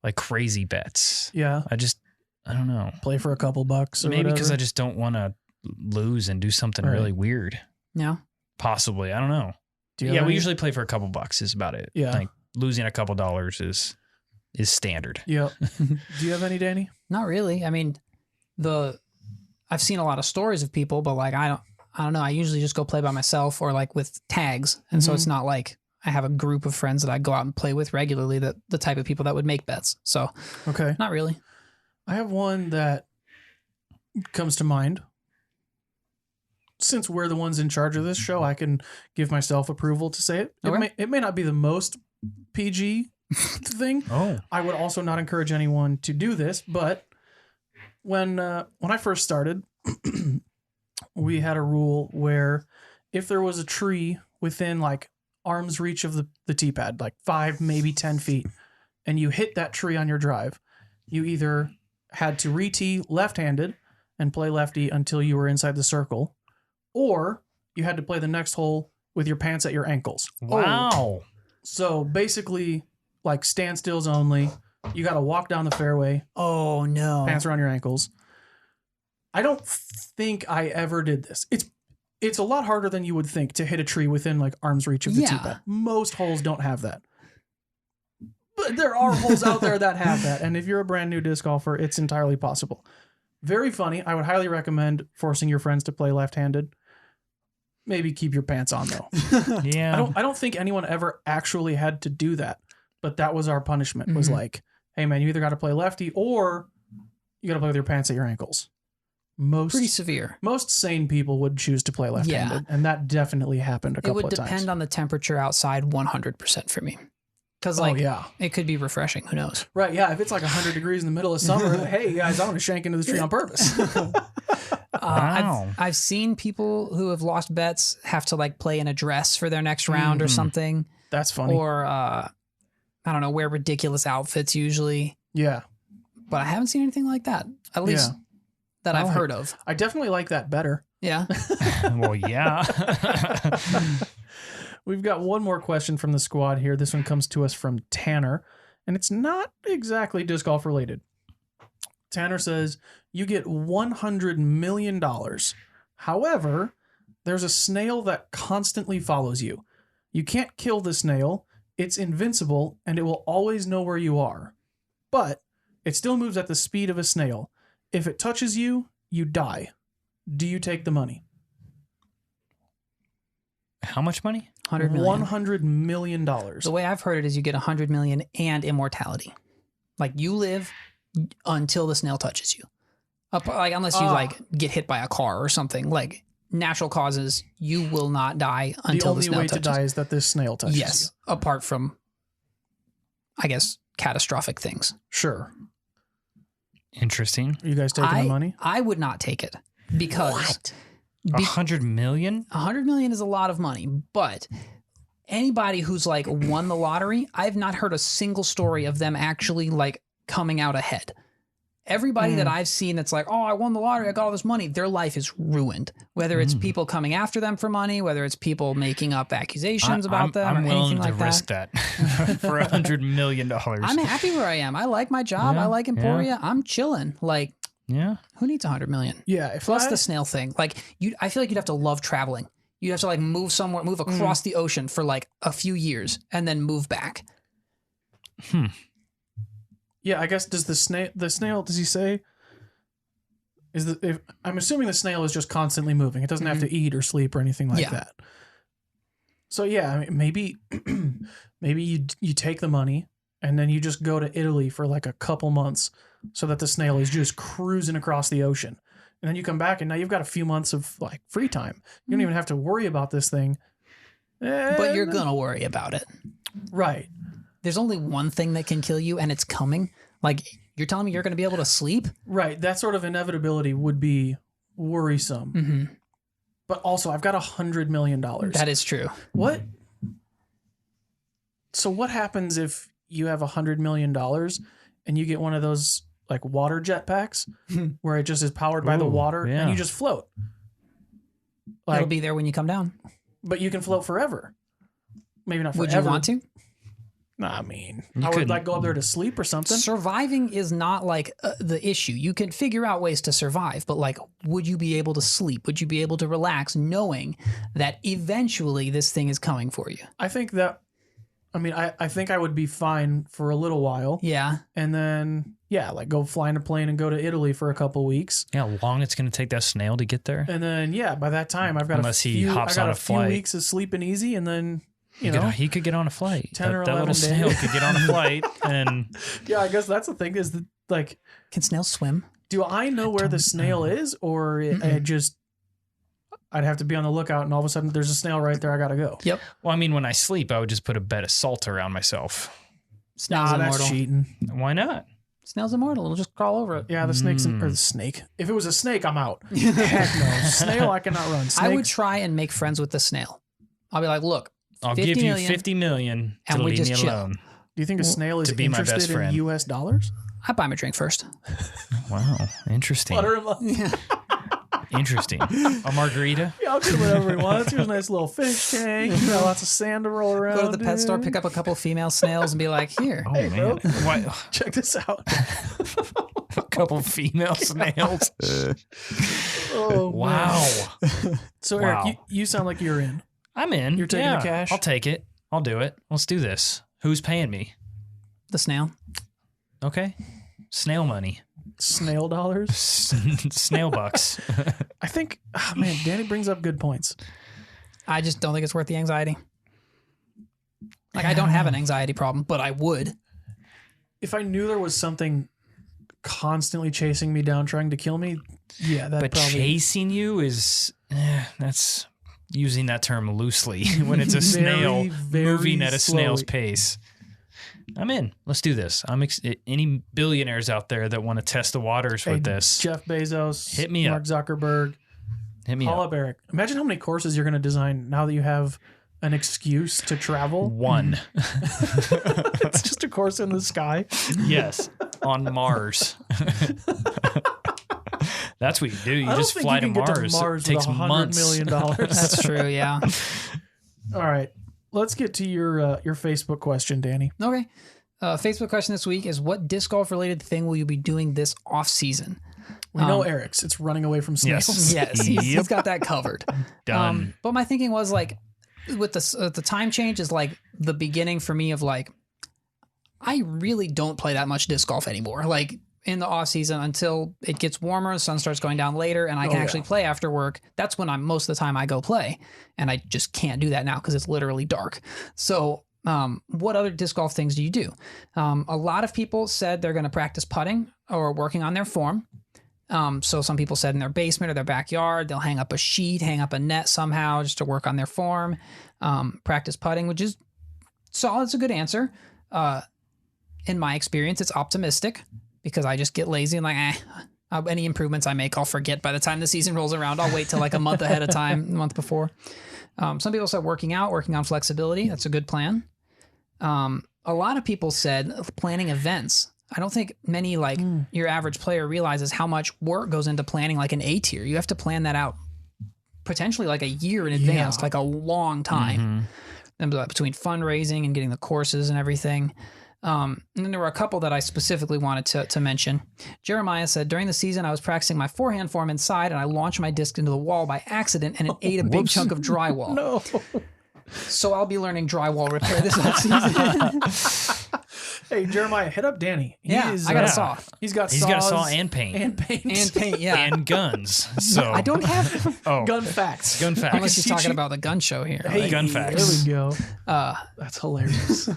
like crazy bets. Yeah. I don't know. Play for a couple bucks or Maybe because whatever. I just don't want to lose and do something Right. really weird. Yeah. Possibly. I don't know. Do you Yeah, have we any? usually play for a couple bucks is about it. Yeah. Like losing a couple dollars is standard. Yep. Do you have any, Danny? Not really. I mean, I've seen a lot of stories of people, but like I don't know. I usually just go play by myself or like with tags, and so Mhm. it's not like I have a group of friends that I go out and play with regularly. That the type of people that would make bets. So Okay. not really. I have one that comes to mind. Since we're the ones in charge of this show, I can give myself approval to say it. Okay. It may not be the most PG thing. Oh. I would also not encourage anyone to do this, but when I first started, we had a rule where if there was a tree within like arm's reach of the tee pad, like 5, maybe 10 feet, and you hit that tree on your drive, you either had to re-tee left-handed and play lefty until you were inside the circle, or you had to play the next hole with your pants at your ankles. Wow. So basically, like standstills only. You got to walk down the fairway, Oh no. pants around your ankles. I don't think I ever did this. It's a lot harder than you would think to hit a tree within like arm's reach of the tee Yeah. pad. Most holes don't have that. But there are holes out there that have that. And if you're a brand new disc golfer, it's entirely possible. Very funny. I would highly recommend forcing your friends to play left-handed. Maybe keep your pants on though. Yeah. I don't think anyone ever actually had to do that, but that was our punishment. Was Mhm. like, hey man, you either got to play lefty or you got to play with your pants at your ankles. Pretty severe. Most sane people would choose to play left-handed, and that definitely happened a It couple would of times. depend on the temperature outside 100% for me. Because like yeah, it could be refreshing. Who knows? right. Yeah, if it's like 100 degrees in the middle of summer, hey guys, I'm gonna shank into this tree on purpose. Wow. I've seen people who have lost bets have to like play in a dress for their next round or Mhm. something, That's funny. or I don't know, wear ridiculous outfits usually. Yeah, But I haven't seen anything like that. At least that I've Oh. heard of. I definitely like that better. Yeah. Well, yeah. We've got one more question from the squad here. This one comes to us from Tanner, and it's not exactly disc golf related. Tanner says, you get $100 million. However, there's a snail that constantly follows you. You can't kill the snail. It's invincible, and it will always know where you are. But it still moves at the speed of a snail. If it touches you, you die. Do you take the money? How much money? 100 million. $100 million. The way I've heard it is you get 100 million and immortality. Like you live until the snail touches you. Like unless you like get hit by a car or something, like natural causes, you will not die until the only snail way touches to die is that this snail touches Yes, you. apart from, I guess, catastrophic things. Sure. Interesting. Are you guys taking the money? I would not take it because $100 million? 100 million is a lot of money, but anybody who's like won the lottery, I've not heard a single story of them actually like coming out ahead. Everybody that I've seen that's like, oh, I won the lottery, I got all this money, their life is ruined. Whether it's people coming after them for money, whether it's people making up accusations about them, I'm or willing anything to like risk that for $100 million. I'm happy where I am. I like my job. I like Emporia. I'm chilling. Like, who needs 100 million? Yeah. Plus the snail thing. Like, I feel like you'd have to love traveling. You'd have to like move somewhere, move across the ocean for like a few years and then move back. Yeah, I guess does the snail does he say I'm assuming the snail is just constantly moving. It doesn't have to eat or sleep or anything like that. So yeah, I mean, maybe you take the money and then you just go to Italy for like a couple months so that the snail is just cruising across the ocean. And then you come back and now you've got a few months of like free time. You don't even have to worry about this thing. But you're going to worry about it. Right. There's only one thing that can kill you and it's coming. Like, you're telling me you're going to be able to sleep? Right. That sort of inevitability would be worrisome. Mm-hmm. But also, I've got $100 million. That is true. What? So what happens if you have $100 million and you get one of those like water jetpacks where it just is powered by the water and you just float? Like, it'll be there when you come down. But you can float forever. Maybe not forever. Would you want to? I mean, I would like go up there to sleep or something. Surviving is not like the issue. You can figure out ways to survive, but like, would you be able to sleep? Would you be able to relax knowing that eventually this thing is coming for you? I think I think I would be fine for a little while. Yeah. And then, like go fly in a plane and go to Italy for a couple weeks. Yeah, how long it's going to take that snail to get there? And then, by that time, I've got Unless he hops on a few flight. Weeks of sleeping easy and then... He could get on a flight. 10 or 11 that little days. snail could get on a flight, and I guess that's the thing is that, like, can snails swim? Do I know where the snail is, or I'd have to be on the lookout, and all of a sudden there's a snail right there. I gotta go. Yep. Well, I mean, when I sleep, I would just put a bed of salt around myself. Snail's immortal. That's cheating. Why not? Snail's immortal. It'll just crawl over it. Yeah, the snake's or the snake. If it was a snake, I'm out. Heck no. Snail, I cannot run. Snake, I would try and make friends with the snail. I'll be like, look. I'll give you $50 million to leave me alone. Do you think a snail is to be my best interested in friend. U.S. dollars? I'd buy him a drink first. Wow, interesting. Butter him up. Interesting. A margarita? Yeah, I'll get him whatever he wants. Here's a nice little fish tank. Lots of sand to roll around. Go to the pet store, pick up a couple female snails, and be like, here. Oh, man. Bro, check this out. A couple female snails. Oh, wow. So, Eric, you sound like you're in. I'm in. You're taking the cash? I'll take it. I'll do it. Let's do this. Who's paying me? The snail. Okay. Snail money. Snail dollars? Snail bucks. I think, Danny brings up good points. I just don't think it's worth the anxiety. Like, I don't have an anxiety problem, but I would. If I knew there was something constantly chasing me down, trying to kill me, But chasing you is, that's... using that term loosely when it's a snail moving at a snail's pace. I'm in. Let's do this. Any billionaires out there that want to test the waters with this? Jeff Bezos, hit me Mark Zuckerberg, hit me call up. up Eric. Imagine how many courses you're going to design now that you have an excuse to travel. One. It's just a course in the sky. Yes, on Mars. That's what you do. You just fly to Mars. It takes months. $100 million. That's true, yeah. All right. Let's get to your Facebook question, Danny. Okay. Facebook question this week is, what disc golf related thing will you be doing this off season? We know Eric's. It's running away from snails. Yes, he's got that covered. Done. But my thinking was like, with the time change is like the beginning for me of like, I really don't play that much disc golf anymore. Like, in the off season until it gets warmer, the sun starts going down later, and I can actually play after work. That's when most of the time I go play, and I just can't do that now because it's literally dark. So what other disc golf things do you do? A lot of people said they're going to practice putting or working on their form. So some people said in their basement or their backyard, they'll hang up a sheet, hang up a net somehow just to work on their form. Practice putting, which is solid. It's a good answer. In my experience, it's optimistic, because I just get lazy and like, Any improvements I make, I'll forget by the time the season rolls around. I'll wait till like a month ahead of time, a month before. Some people said working on flexibility. That's a good plan. A lot of people said planning events. I don't think many like your average player realizes how much work goes into planning like an A tier. You have to plan that out potentially like a year in advance, like a long time. And between fundraising and getting the courses and everything. And then there were a couple that I specifically wanted to mention. Jeremiah said, during the season, I was practicing my forehand form inside and I launched my disc into the wall by accident and it ate a big chunk of drywall. No. So I'll be learning drywall repair this offseason. Hey, Jeremiah, hit up Danny. I got a saw. He's got a saw and paint. And paint. And paint, yeah. And guns. So I don't have gun facts. Gun facts. unless he's talking about the gun show here. Hey, gun facts. There we go. That's hilarious.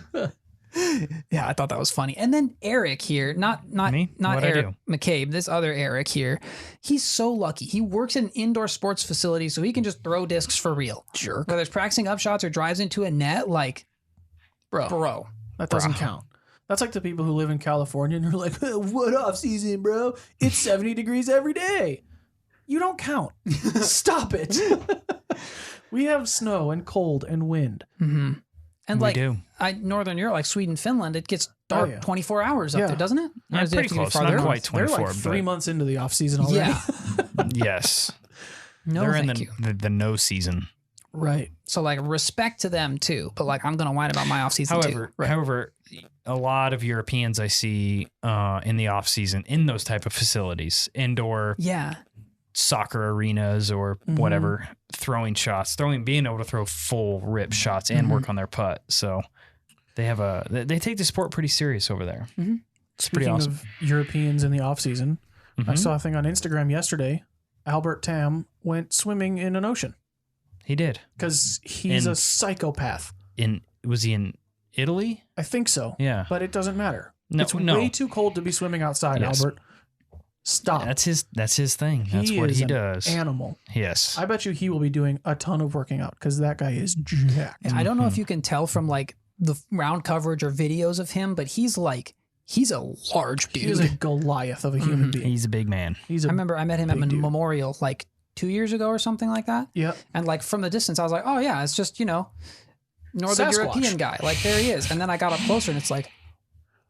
Yeah, I thought that was funny. And then Eric here, not Me? What'd I Eric do? McCabe, this other Eric here. He's so lucky. He works in an indoor sports facility, so he can just throw discs for real. Sure. Whether it's practicing up shots or drives into a net, like, bro. That doesn't count. That's like the people who live in California and they're like, what off season, bro? It's 70 degrees every day. You don't count. Stop it. We have snow and cold and wind. Mm-hmm. And We like do. Northern Europe, like Sweden, Finland, it gets dark 24 hours up there, doesn't it? Or Yeah, does it have pretty to be close. farther? Not quite They're 24. like 3 months into the off season already. Yeah. Yes. No, They're in thank you. the no season. Right. So like respect to them too, but like I'm gonna whine about my off season too. However, a lot of Europeans I see in the off season in those type of facilities, indoor soccer arenas or whatever, throwing shots, being able to throw full rip shots and work on their putt. So they take the sport pretty serious over there. Mm-hmm. It's pretty awesome. Of Europeans in the off season, I saw a thing on Instagram yesterday. Albert Tam went swimming in an ocean. He did. Because he's a psychopath. Was he in Italy? I think so. Yeah. But it doesn't matter. No, it's way too cold to be swimming outside, Yes. Albert. Stop. That's his thing. That's what he does. Animal. Yes. I bet you he will be doing a ton of working out because that guy is jacked. And I don't know if you can tell from like the round coverage or videos of him, but he's a large dude. He's a Goliath of a human being. He's a big man. I remember I met him at Memorial like 2 years ago or something like that. Yep. And like from the distance, I was like, oh yeah, it's just, Northern Sasquatch. European guy. Like there he is. And then I got up closer and it's like,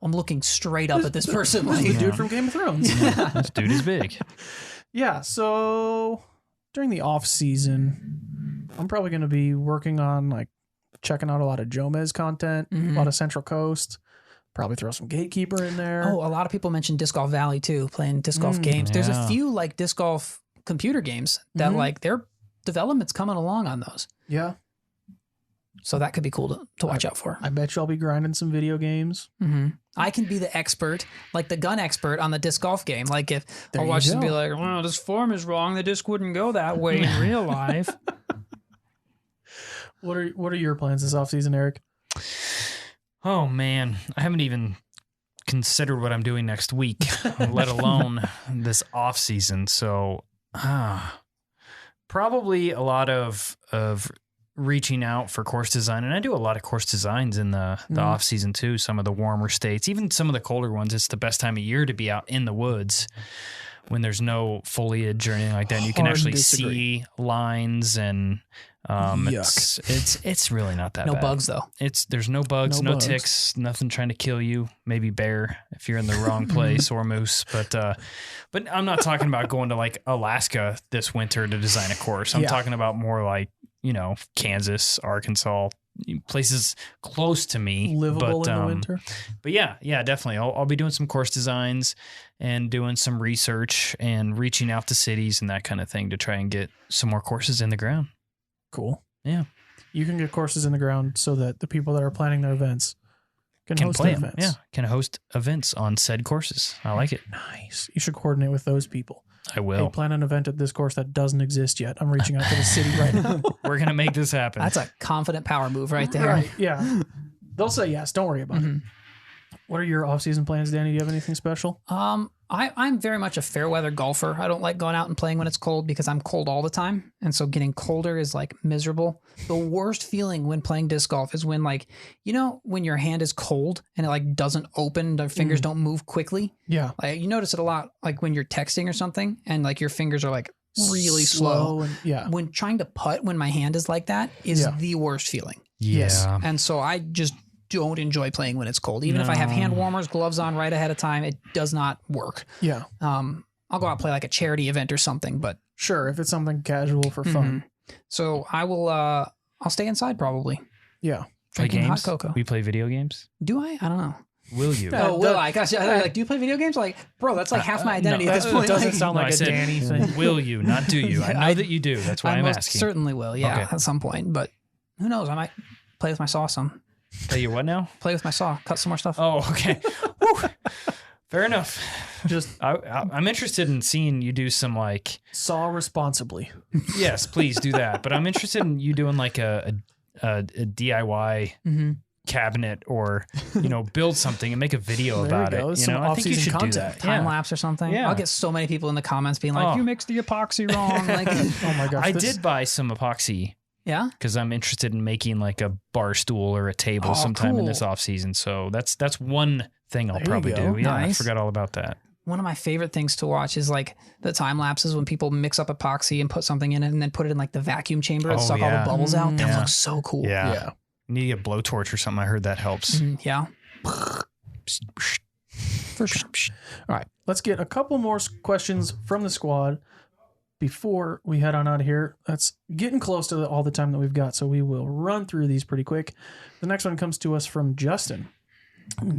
I'm looking straight up at this person. Like, the dude from Game of Thrones. This dude is big. Yeah. So during the off season, I'm probably going to be working on like checking out a lot of Jomez content, a lot of Central Coast. Probably throw some Gatekeeper in there. Oh, a lot of people mentioned Disc Golf Valley too, playing disc golf games. There's a yeah. few like disc golf computer games that like their development's coming along on those. Yeah. So that could be cool to watch out for. I bet you I'll be grinding some video games. Mm-hmm. I can be the expert, like the gun expert on the disc golf game. Like if There I'll you watch this go. and be like, well, this form is wrong. The disc wouldn't go that way in real life. What are your plans this offseason, Eric? Oh man, I haven't even considered what I'm doing next week, let alone this off season. So, probably a lot of reaching out for course design, and I do a lot of course designs in the off season too. Some of the warmer states, even some of the colder ones. It's the best time of year to be out in the woods when there's no foliage or anything like that. And you can actually see lines and. It's really not that bad. No bugs though. There's no bugs, No no bugs. ticks, nothing trying to kill you. Maybe bear if you're in the wrong place or moose. But I'm not talking about going to like Alaska this winter to design a course. I'm talking about more like, Kansas, Arkansas, places close to me. Livable in the winter. But yeah, definitely. I'll be doing some course designs and doing some research and reaching out to cities and that kind of thing to try and get some more courses in the ground. Cool. Yeah. You can get courses in the ground so that the people that are planning their events can host play their them. events. Yeah, can host events on said courses. I like it. Nice. You should coordinate with those people. I will. Hey, plan an event at this course that doesn't exist yet. I'm reaching out to the city right now. We're going to make this happen. That's a confident power move right there. Right. Yeah. They'll say yes. Don't worry about it. What are your off-season plans, Danny? Do you have anything special? I'm I'm very much a fair weather golfer. I don't like going out and playing when it's cold because I'm cold all the time. And so getting colder is like miserable. The worst feeling when playing disc golf is when like, you know, when your hand is cold and it like doesn't open, the fingers don't move quickly. Yeah. Like you notice it a lot, like when you're texting or something and like your fingers are like really slow. And, When trying to putt when my hand is like that is the worst feeling. Yes. And so I just don't enjoy playing when it's cold. Even if I have hand warmers, gloves on right ahead of time, it does not work. Yeah. I'll go out and play like a charity event or something, but Sure, if it's something casual for fun. so I will I'll stay inside probably. Yeah. Play Drinking hot games? cocoa. We play video games? Do I? I don't know. Will you? Yeah. Oh, will I? Gosh, I thought you were like, do you play video games? Like, bro, that's like half my identity no, at this That point. doesn't Like, sound No, like I a said, Danny thing. Will you, not do you? I know that you do. That's why I I'm most asking. certainly will, yeah, Okay. at some point. But who knows? I might play with my saw some. Tell you what now? Play with my saw. Cut some more stuff. Oh, okay. Whew. Fair enough. Just I'm interested in seeing you do some like, saw responsibly. yes, please do that. But I'm interested in you doing like a DIY cabinet or, you know, build something and make a video There about you go. it. You Some know, I think you off-season should do content. that. Time Yeah. lapse or something. Yeah. I'll get so many people in the comments being like, Oh. you mixed the epoxy wrong. Like, Oh my gosh. I this- did buy some epoxy yeah. because I'm interested in making like a bar stool or a table Oh, sometime in this cool. off season. So that's one thing I'll There you probably go. do. Yeah, I Nice. forgot all about that. One of my favorite things to watch is like the time lapses when people mix up epoxy and put something in it and then put it in like the vacuum chamber and Oh, suck all yeah. the bubbles out. That Yeah. looks so cool. Yeah. Yeah. You need to get a blowtorch or something. I heard that helps. Yeah. For sure. All right. Let's get a couple more questions from the squad before we head on out of here. That's getting close to all the time that we've got, so we will run through these pretty quick. The next one comes to us from Justin.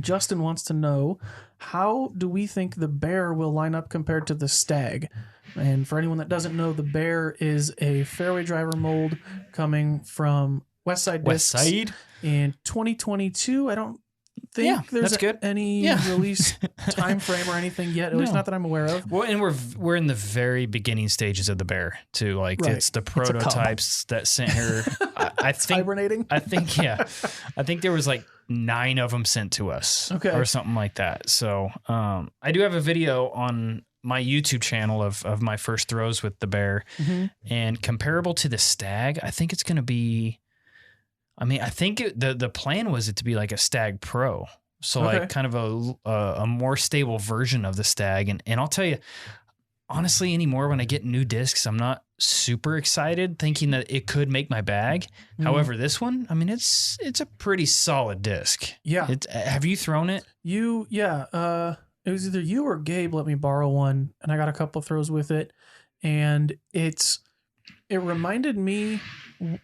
Justin wants to know, how do we think the bear will line up compared to the stag? And for anyone that doesn't know, the bear is a fairway driver mold coming from Westside West Discs Side? in 2022. I don't think Yeah, there's that's good. any Yeah. release time frame or anything yet, at least No. not that I'm aware of. Well, and we're in the very beginning stages of the bear too. Like Right. it's the a cub. prototypes that sent her. I think. Hibernating. I think yeah. I think there was like 9 of them sent to us, Okay. or something like that. So I do have a video on my YouTube channel of my first throws with the bear, and comparable to the stag, I think it's going to be. I mean, I think the plan was it to be like a Stag Pro. So Okay. like kind of a more stable version of the Stag. And I'll tell you, honestly, anymore when I get new discs, I'm not super excited thinking that it could make my bag. However, this one, I mean, it's a pretty solid disc. Yeah. Have you thrown it? It was either you or Gabe let me borrow one, and I got a couple throws with it, and it reminded me,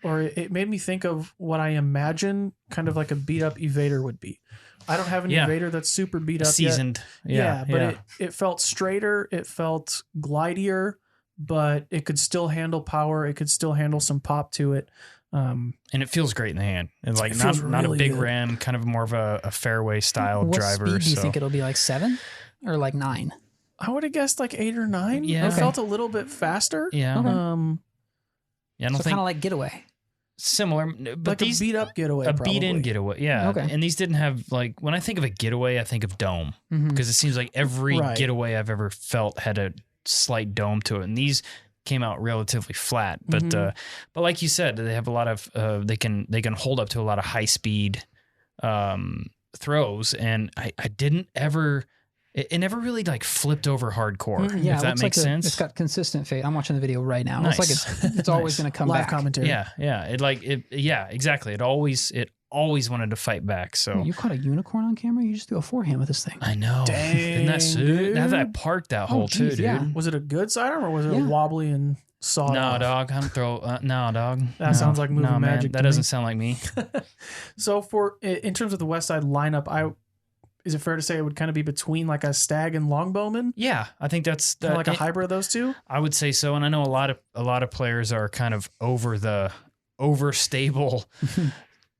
or it made me think of what I imagine kind of like a beat up evader would be. I don't have an Yeah. evader that's super beat up yet. Seasoned. Yeah, but yeah. it felt straighter, it felt glidier, but it could still handle power. It could still handle some pop to it. And it feels great in the hand. And like It feels not a really big good. ram, kind of more of a fairway style What driver. speed do you so. think it'll be? Like 7 or like 9? I would have guessed like 8 or 9. Yeah. It Okay. felt a little bit faster. Yeah. Okay. Yeah, I don't So think kind of like Getaway. similar, but Like these a beat up getaway. a probably. beat in getaway. Yeah. Okay. And these didn't have like, when I think of a getaway, I think of dome Mhm. because it seems like every Right. getaway I've ever felt had a slight dome to it. And these came out relatively flat, but like you said, they have a lot of, they can hold up to a lot of high speed, throws. And I didn't ever, it never really like flipped over hardcore. Yeah, if it that looks makes like sense. It's got consistent fade. I'm watching the video right now. Nice. It looks like it's always Nice. going to come Live back. commentary. Yeah. Yeah, exactly. It always wanted to fight back. So You caught a unicorn on camera? You just threw a forehand with this thing. I know. Dang, Isn't that sick? Now that I dude. parked that Oh, hole too, geez, dude. yeah. Was it a good sidearm or was it Yeah. wobbly and sawed No, off? dog. I don't throw. No, dog. That sounds like movie no, man, magic That to doesn't me. sound like me. So in terms of the West Side lineup, is it fair to say it would kind of be between like a Stag and Longbowman? Yeah, I think that's Kind of like a it- hybrid of those two? I would say so, and I know a lot of players are kind of overstable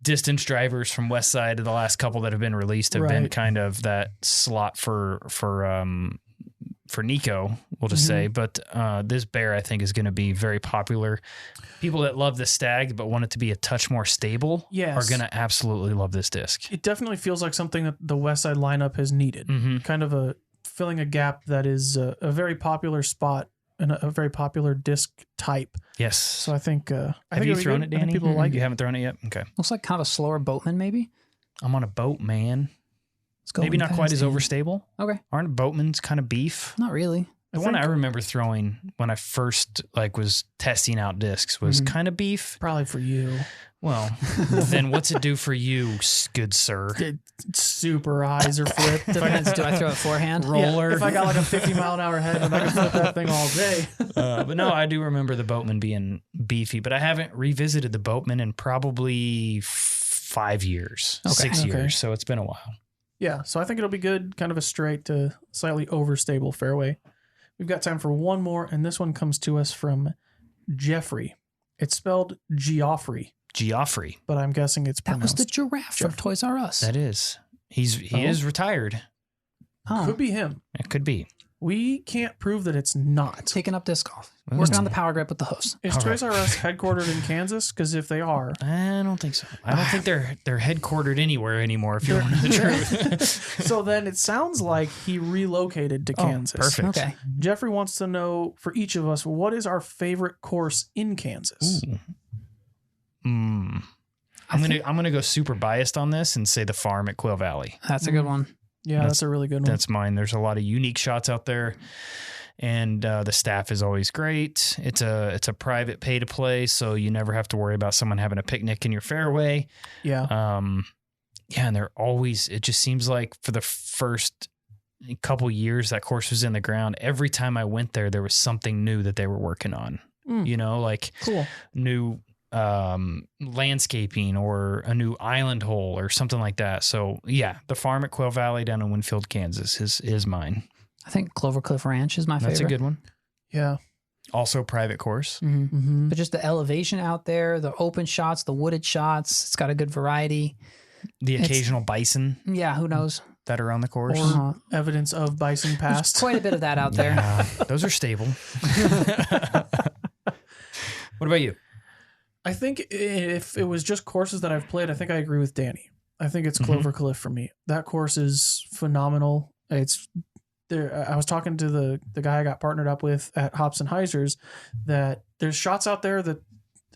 distance drivers from West Side. The last couple that have been released have been Right. kind of that slot for Nico, we'll just say. But this bear, I think, is going to be very popular. People that love the Stag but want it to be a touch more stable Yes. are going to absolutely love this disc. It definitely feels like something that the West Side lineup has needed. Mm-hmm. Kind of a filling a gap that is a very popular spot and a very popular disc type. Yes. So I think Have think you it'll be thrown good. it, I think Danny? people like You it. haven't thrown it yet? Okay. Looks like kind of a slower boatman, maybe. I'm on a boat, man. Let's go. Maybe not quite as overstable. Okay. Aren't boatmen's kind of beef? Not really. The one I remember throwing when I first was testing out discs was kind of beef. Probably for you. Well, then what's it do for you, good sir? Super eyes are flipped. Depends. Do I throw it forehand? Roller. Yeah, if I got like a 50-mile-an-hour head, then I can flip that thing all day. But no, I do remember the boatman being beefy, but I haven't revisited the boatman in probably 5 years, 6 Okay. years. So it's been a while. Yeah, so I think it'll be good. Kind of a straight to slightly overstable fairway. We've got time for one more, and this one comes to us from Jeffrey. It's spelled Geoffrey, Geoffrey. but I'm guessing it's That was pronounced. the giraffe from Jeffrey. Toys R Us. That is. He is retired. Oh, Could be him. It could be. We can't prove that it's not. taking up disc golf. Working on the power grip with the host. Is All Toys R Us headquartered in Kansas? Because if they are, I don't think so. I don't think they're headquartered anywhere anymore, if you want to know the truth. so then it sounds like he relocated to Kansas. Perfect. Okay. Jeffrey wants to know for each of us, what is our favorite course in Kansas? I'm gonna go super biased on this and say the farm at Quail Valley. That's a good one. Yeah, that's a really good one. That's mine. There's a lot of unique shots out there, and the staff is always great. It's a private pay to play, so you never have to worry about someone having a picnic in your fairway. Yeah. And they're always. It just seems like for the first couple years that course was in the ground, every time I went there was something new that they were working on. You know, like Cool. new landscaping or a new island hole or something like that. So yeah, the farm at Quail Valley down in Winfield, Kansas is mine. I think Clover Cliff Ranch is my favorite. That's a good one. Yeah. Also private course. Mm-hmm. But just the elevation out there, the open shots, the wooded shots, it's got a good variety. The occasional bison Yeah, who knows? that are on the course. Or evidence of bison There's past. quite a bit of that out there. Yeah, those are stable. What about you? I think if it was just courses that I've played, I think I agree with Danny. I think it's Clover Cliff for me. That course is phenomenal. It's there. I was talking to the guy I got partnered up with at Hops and Heisers that there's shots out there that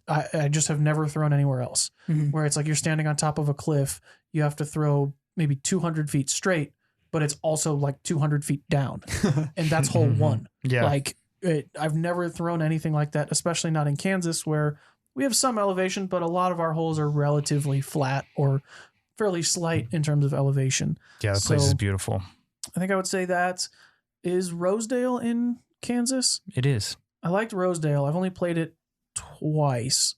I just have never thrown anywhere else. Where it's like you're standing on top of a cliff, you have to throw maybe 200 feet straight, but it's also like 200 feet down, and that's hole one. Yeah. Like I've never thrown anything like that, especially not in Kansas where we have some elevation, but a lot of our holes are relatively flat or fairly slight in terms of elevation. Yeah, the place So- is beautiful. I think I would say that is Rosedale in Kansas. It is. I liked Rosedale. I've only played it twice,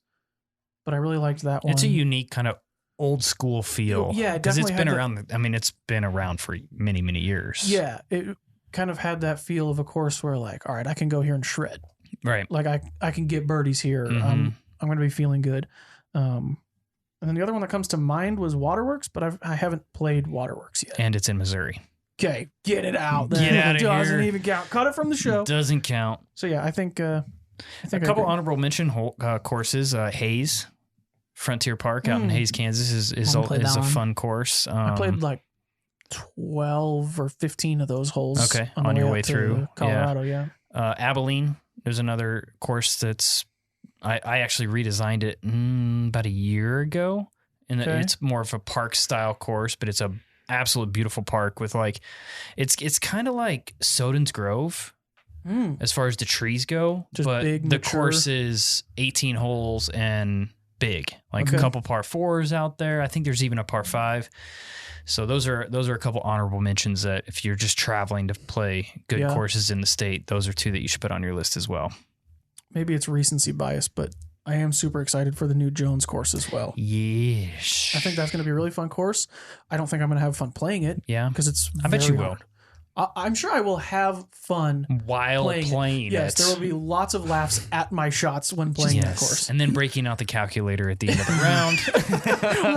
but I really liked that one. It's a unique kind of old school feel. Yeah, it because it's definitely been had around. I mean, it's been around for many, many years. Yeah, it kind of had that feel of a course where like, all right, I can go here and shred. Right. Like I can get birdies here. Mhm. I'm going to be feeling good. And then the other one that comes to mind was Waterworks, but I haven't played Waterworks yet. And it's in Missouri. Okay, get it out. Get Then. outta Doesn't here. even count. Cut it from the show. Doesn't count. So yeah, I think A I couple agree. honorable mention courses. Hayes Frontier Park out in Hayes, Kansas is Haven't played a that one. fun course. I played like 12 or 15 of those holes. Okay, the on your up way to through. Colorado. Yeah. Abilene. There's another course that's I actually redesigned it about a year ago, and Okay. it's more of a park style course, but it's a absolute beautiful park with like it's kind of like Soden's Grove as far as the trees go, Just but big, the mature. course is 18 holes and big, like Okay. a couple par fours out there. I think there's even a par five. So those are a couple honorable mentions that if you're just traveling to play good Yeah. courses in the state, those are two that you should put on your list as well. Maybe it's recency bias, but I am super excited for the new Jones course as well. Yes. I think that's going to be a really fun course. I don't think I'm going to have fun playing it Yeah. because it's I bet very you will. hard. I'm sure I will have fun While playing Yes, it. there will be lots of laughs at my shots when playing that Yes. course. And then breaking out the calculator at the end of the round.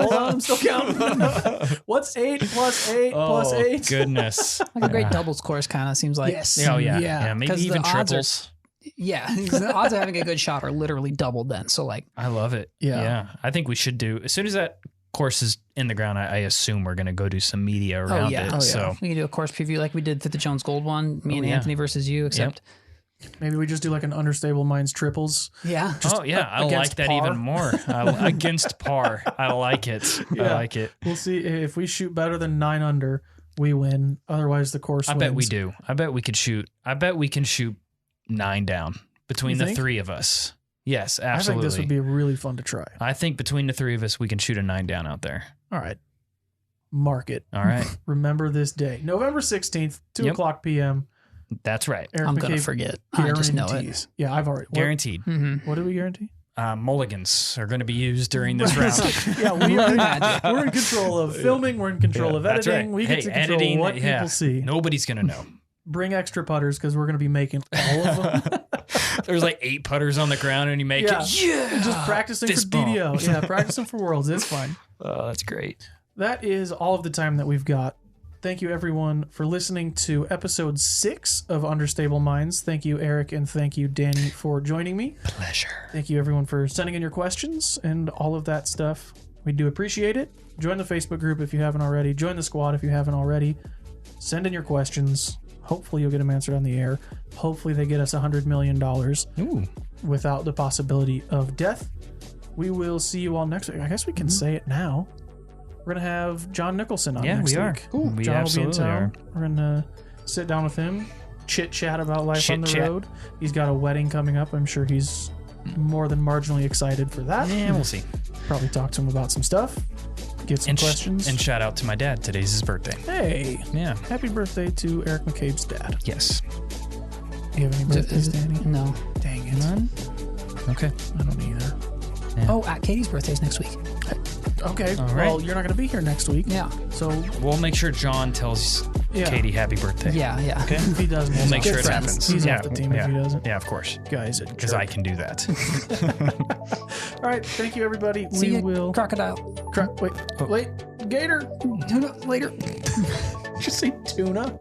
Hold on, I'm still counting. What's 8 plus 8 plus 8? Goodness. Like a great doubles course, kind of seems like. Yes. Oh, yeah. Yeah. Yeah. Maybe 'Cause the even odds are- triples. Yeah, the odds of having a good shot are literally doubled then. So like, I love it. Yeah. Yeah. I think we should do, as soon as that course is in the ground. I assume we're going to go do some media around it. So we can do a course preview like we did for the Jones Gold one. Me and Anthony versus you, except maybe we just do like an Understable Minds triples. Yeah. I like that par. even more. Against par. I like it. I like it. We'll see if we shoot better than 9 under, we win. Otherwise, the course wins. Bet we do. I bet we can shoot 9 down between the 3 of us. Yes, absolutely. I think this would be really fun to try. I think between the 3 of us, we can shoot a 9 down out there. All right. Mark it. All right. Remember this day. November 16th, 2 o'clock p.m. That's right. Eric I'm going to forget. I just know it. Yeah, I've already. Guaranteed. What do we guarantee? Mulligans are going to be used during this round. Yeah, we're in control of filming. We're in control of editing. Right. We get to control what people see. Nobody's going to know. Bring extra putters because we're going to be making all of them. There's like 8 putters on the ground and you make it. Yeah. Just practicing Fist for DDO. Yeah, practicing for Worlds. It's fine. Oh, that's great. That is all of the time that we've got. Thank you, everyone, for listening to episode 6 of Understable Minds. Thank you, Eric, and thank you, Danny, for joining me. Pleasure. Thank you, everyone, for sending in your questions and all of that stuff. We do appreciate it. Join the Facebook group if you haven't already. Join the squad if you haven't already. Send in your questions. Hopefully, you'll get them answered on the air. Hopefully, they get us $100 million without the possibility of death. We will see you all next week. I guess we can say it now. We're going to have John Nicholson on next week. Yeah, we are. Cool. We John will be in absolutely town. are. We're going to sit down with him, chit-chat about life on the road. He's got a wedding coming up. I'm sure he's more than marginally excited for that. Yeah, we'll see. Probably talk to him about some stuff. Get some questions. And shout out to my dad. Today's his birthday. Hey. Yeah. Happy birthday to Eric McCabe's dad. Yes. Do you have any birthdays, Danny? No. Dang it. None? Okay. I don't either. Yeah. Oh, Katie's birthday's next week. Okay. All right. Well, you're not going to be here next week. Yeah. So we'll make sure John tells Katie happy birthday. Yeah, yeah. Okay. If he doesn't, We'll make sure it happens. He's off the team if he doesn't. Yeah, of course. Guys, because I can do that. All right. Thank you, everybody. See we you, will. Crocodile. Wait. Gator. Tuna later. Just say tuna.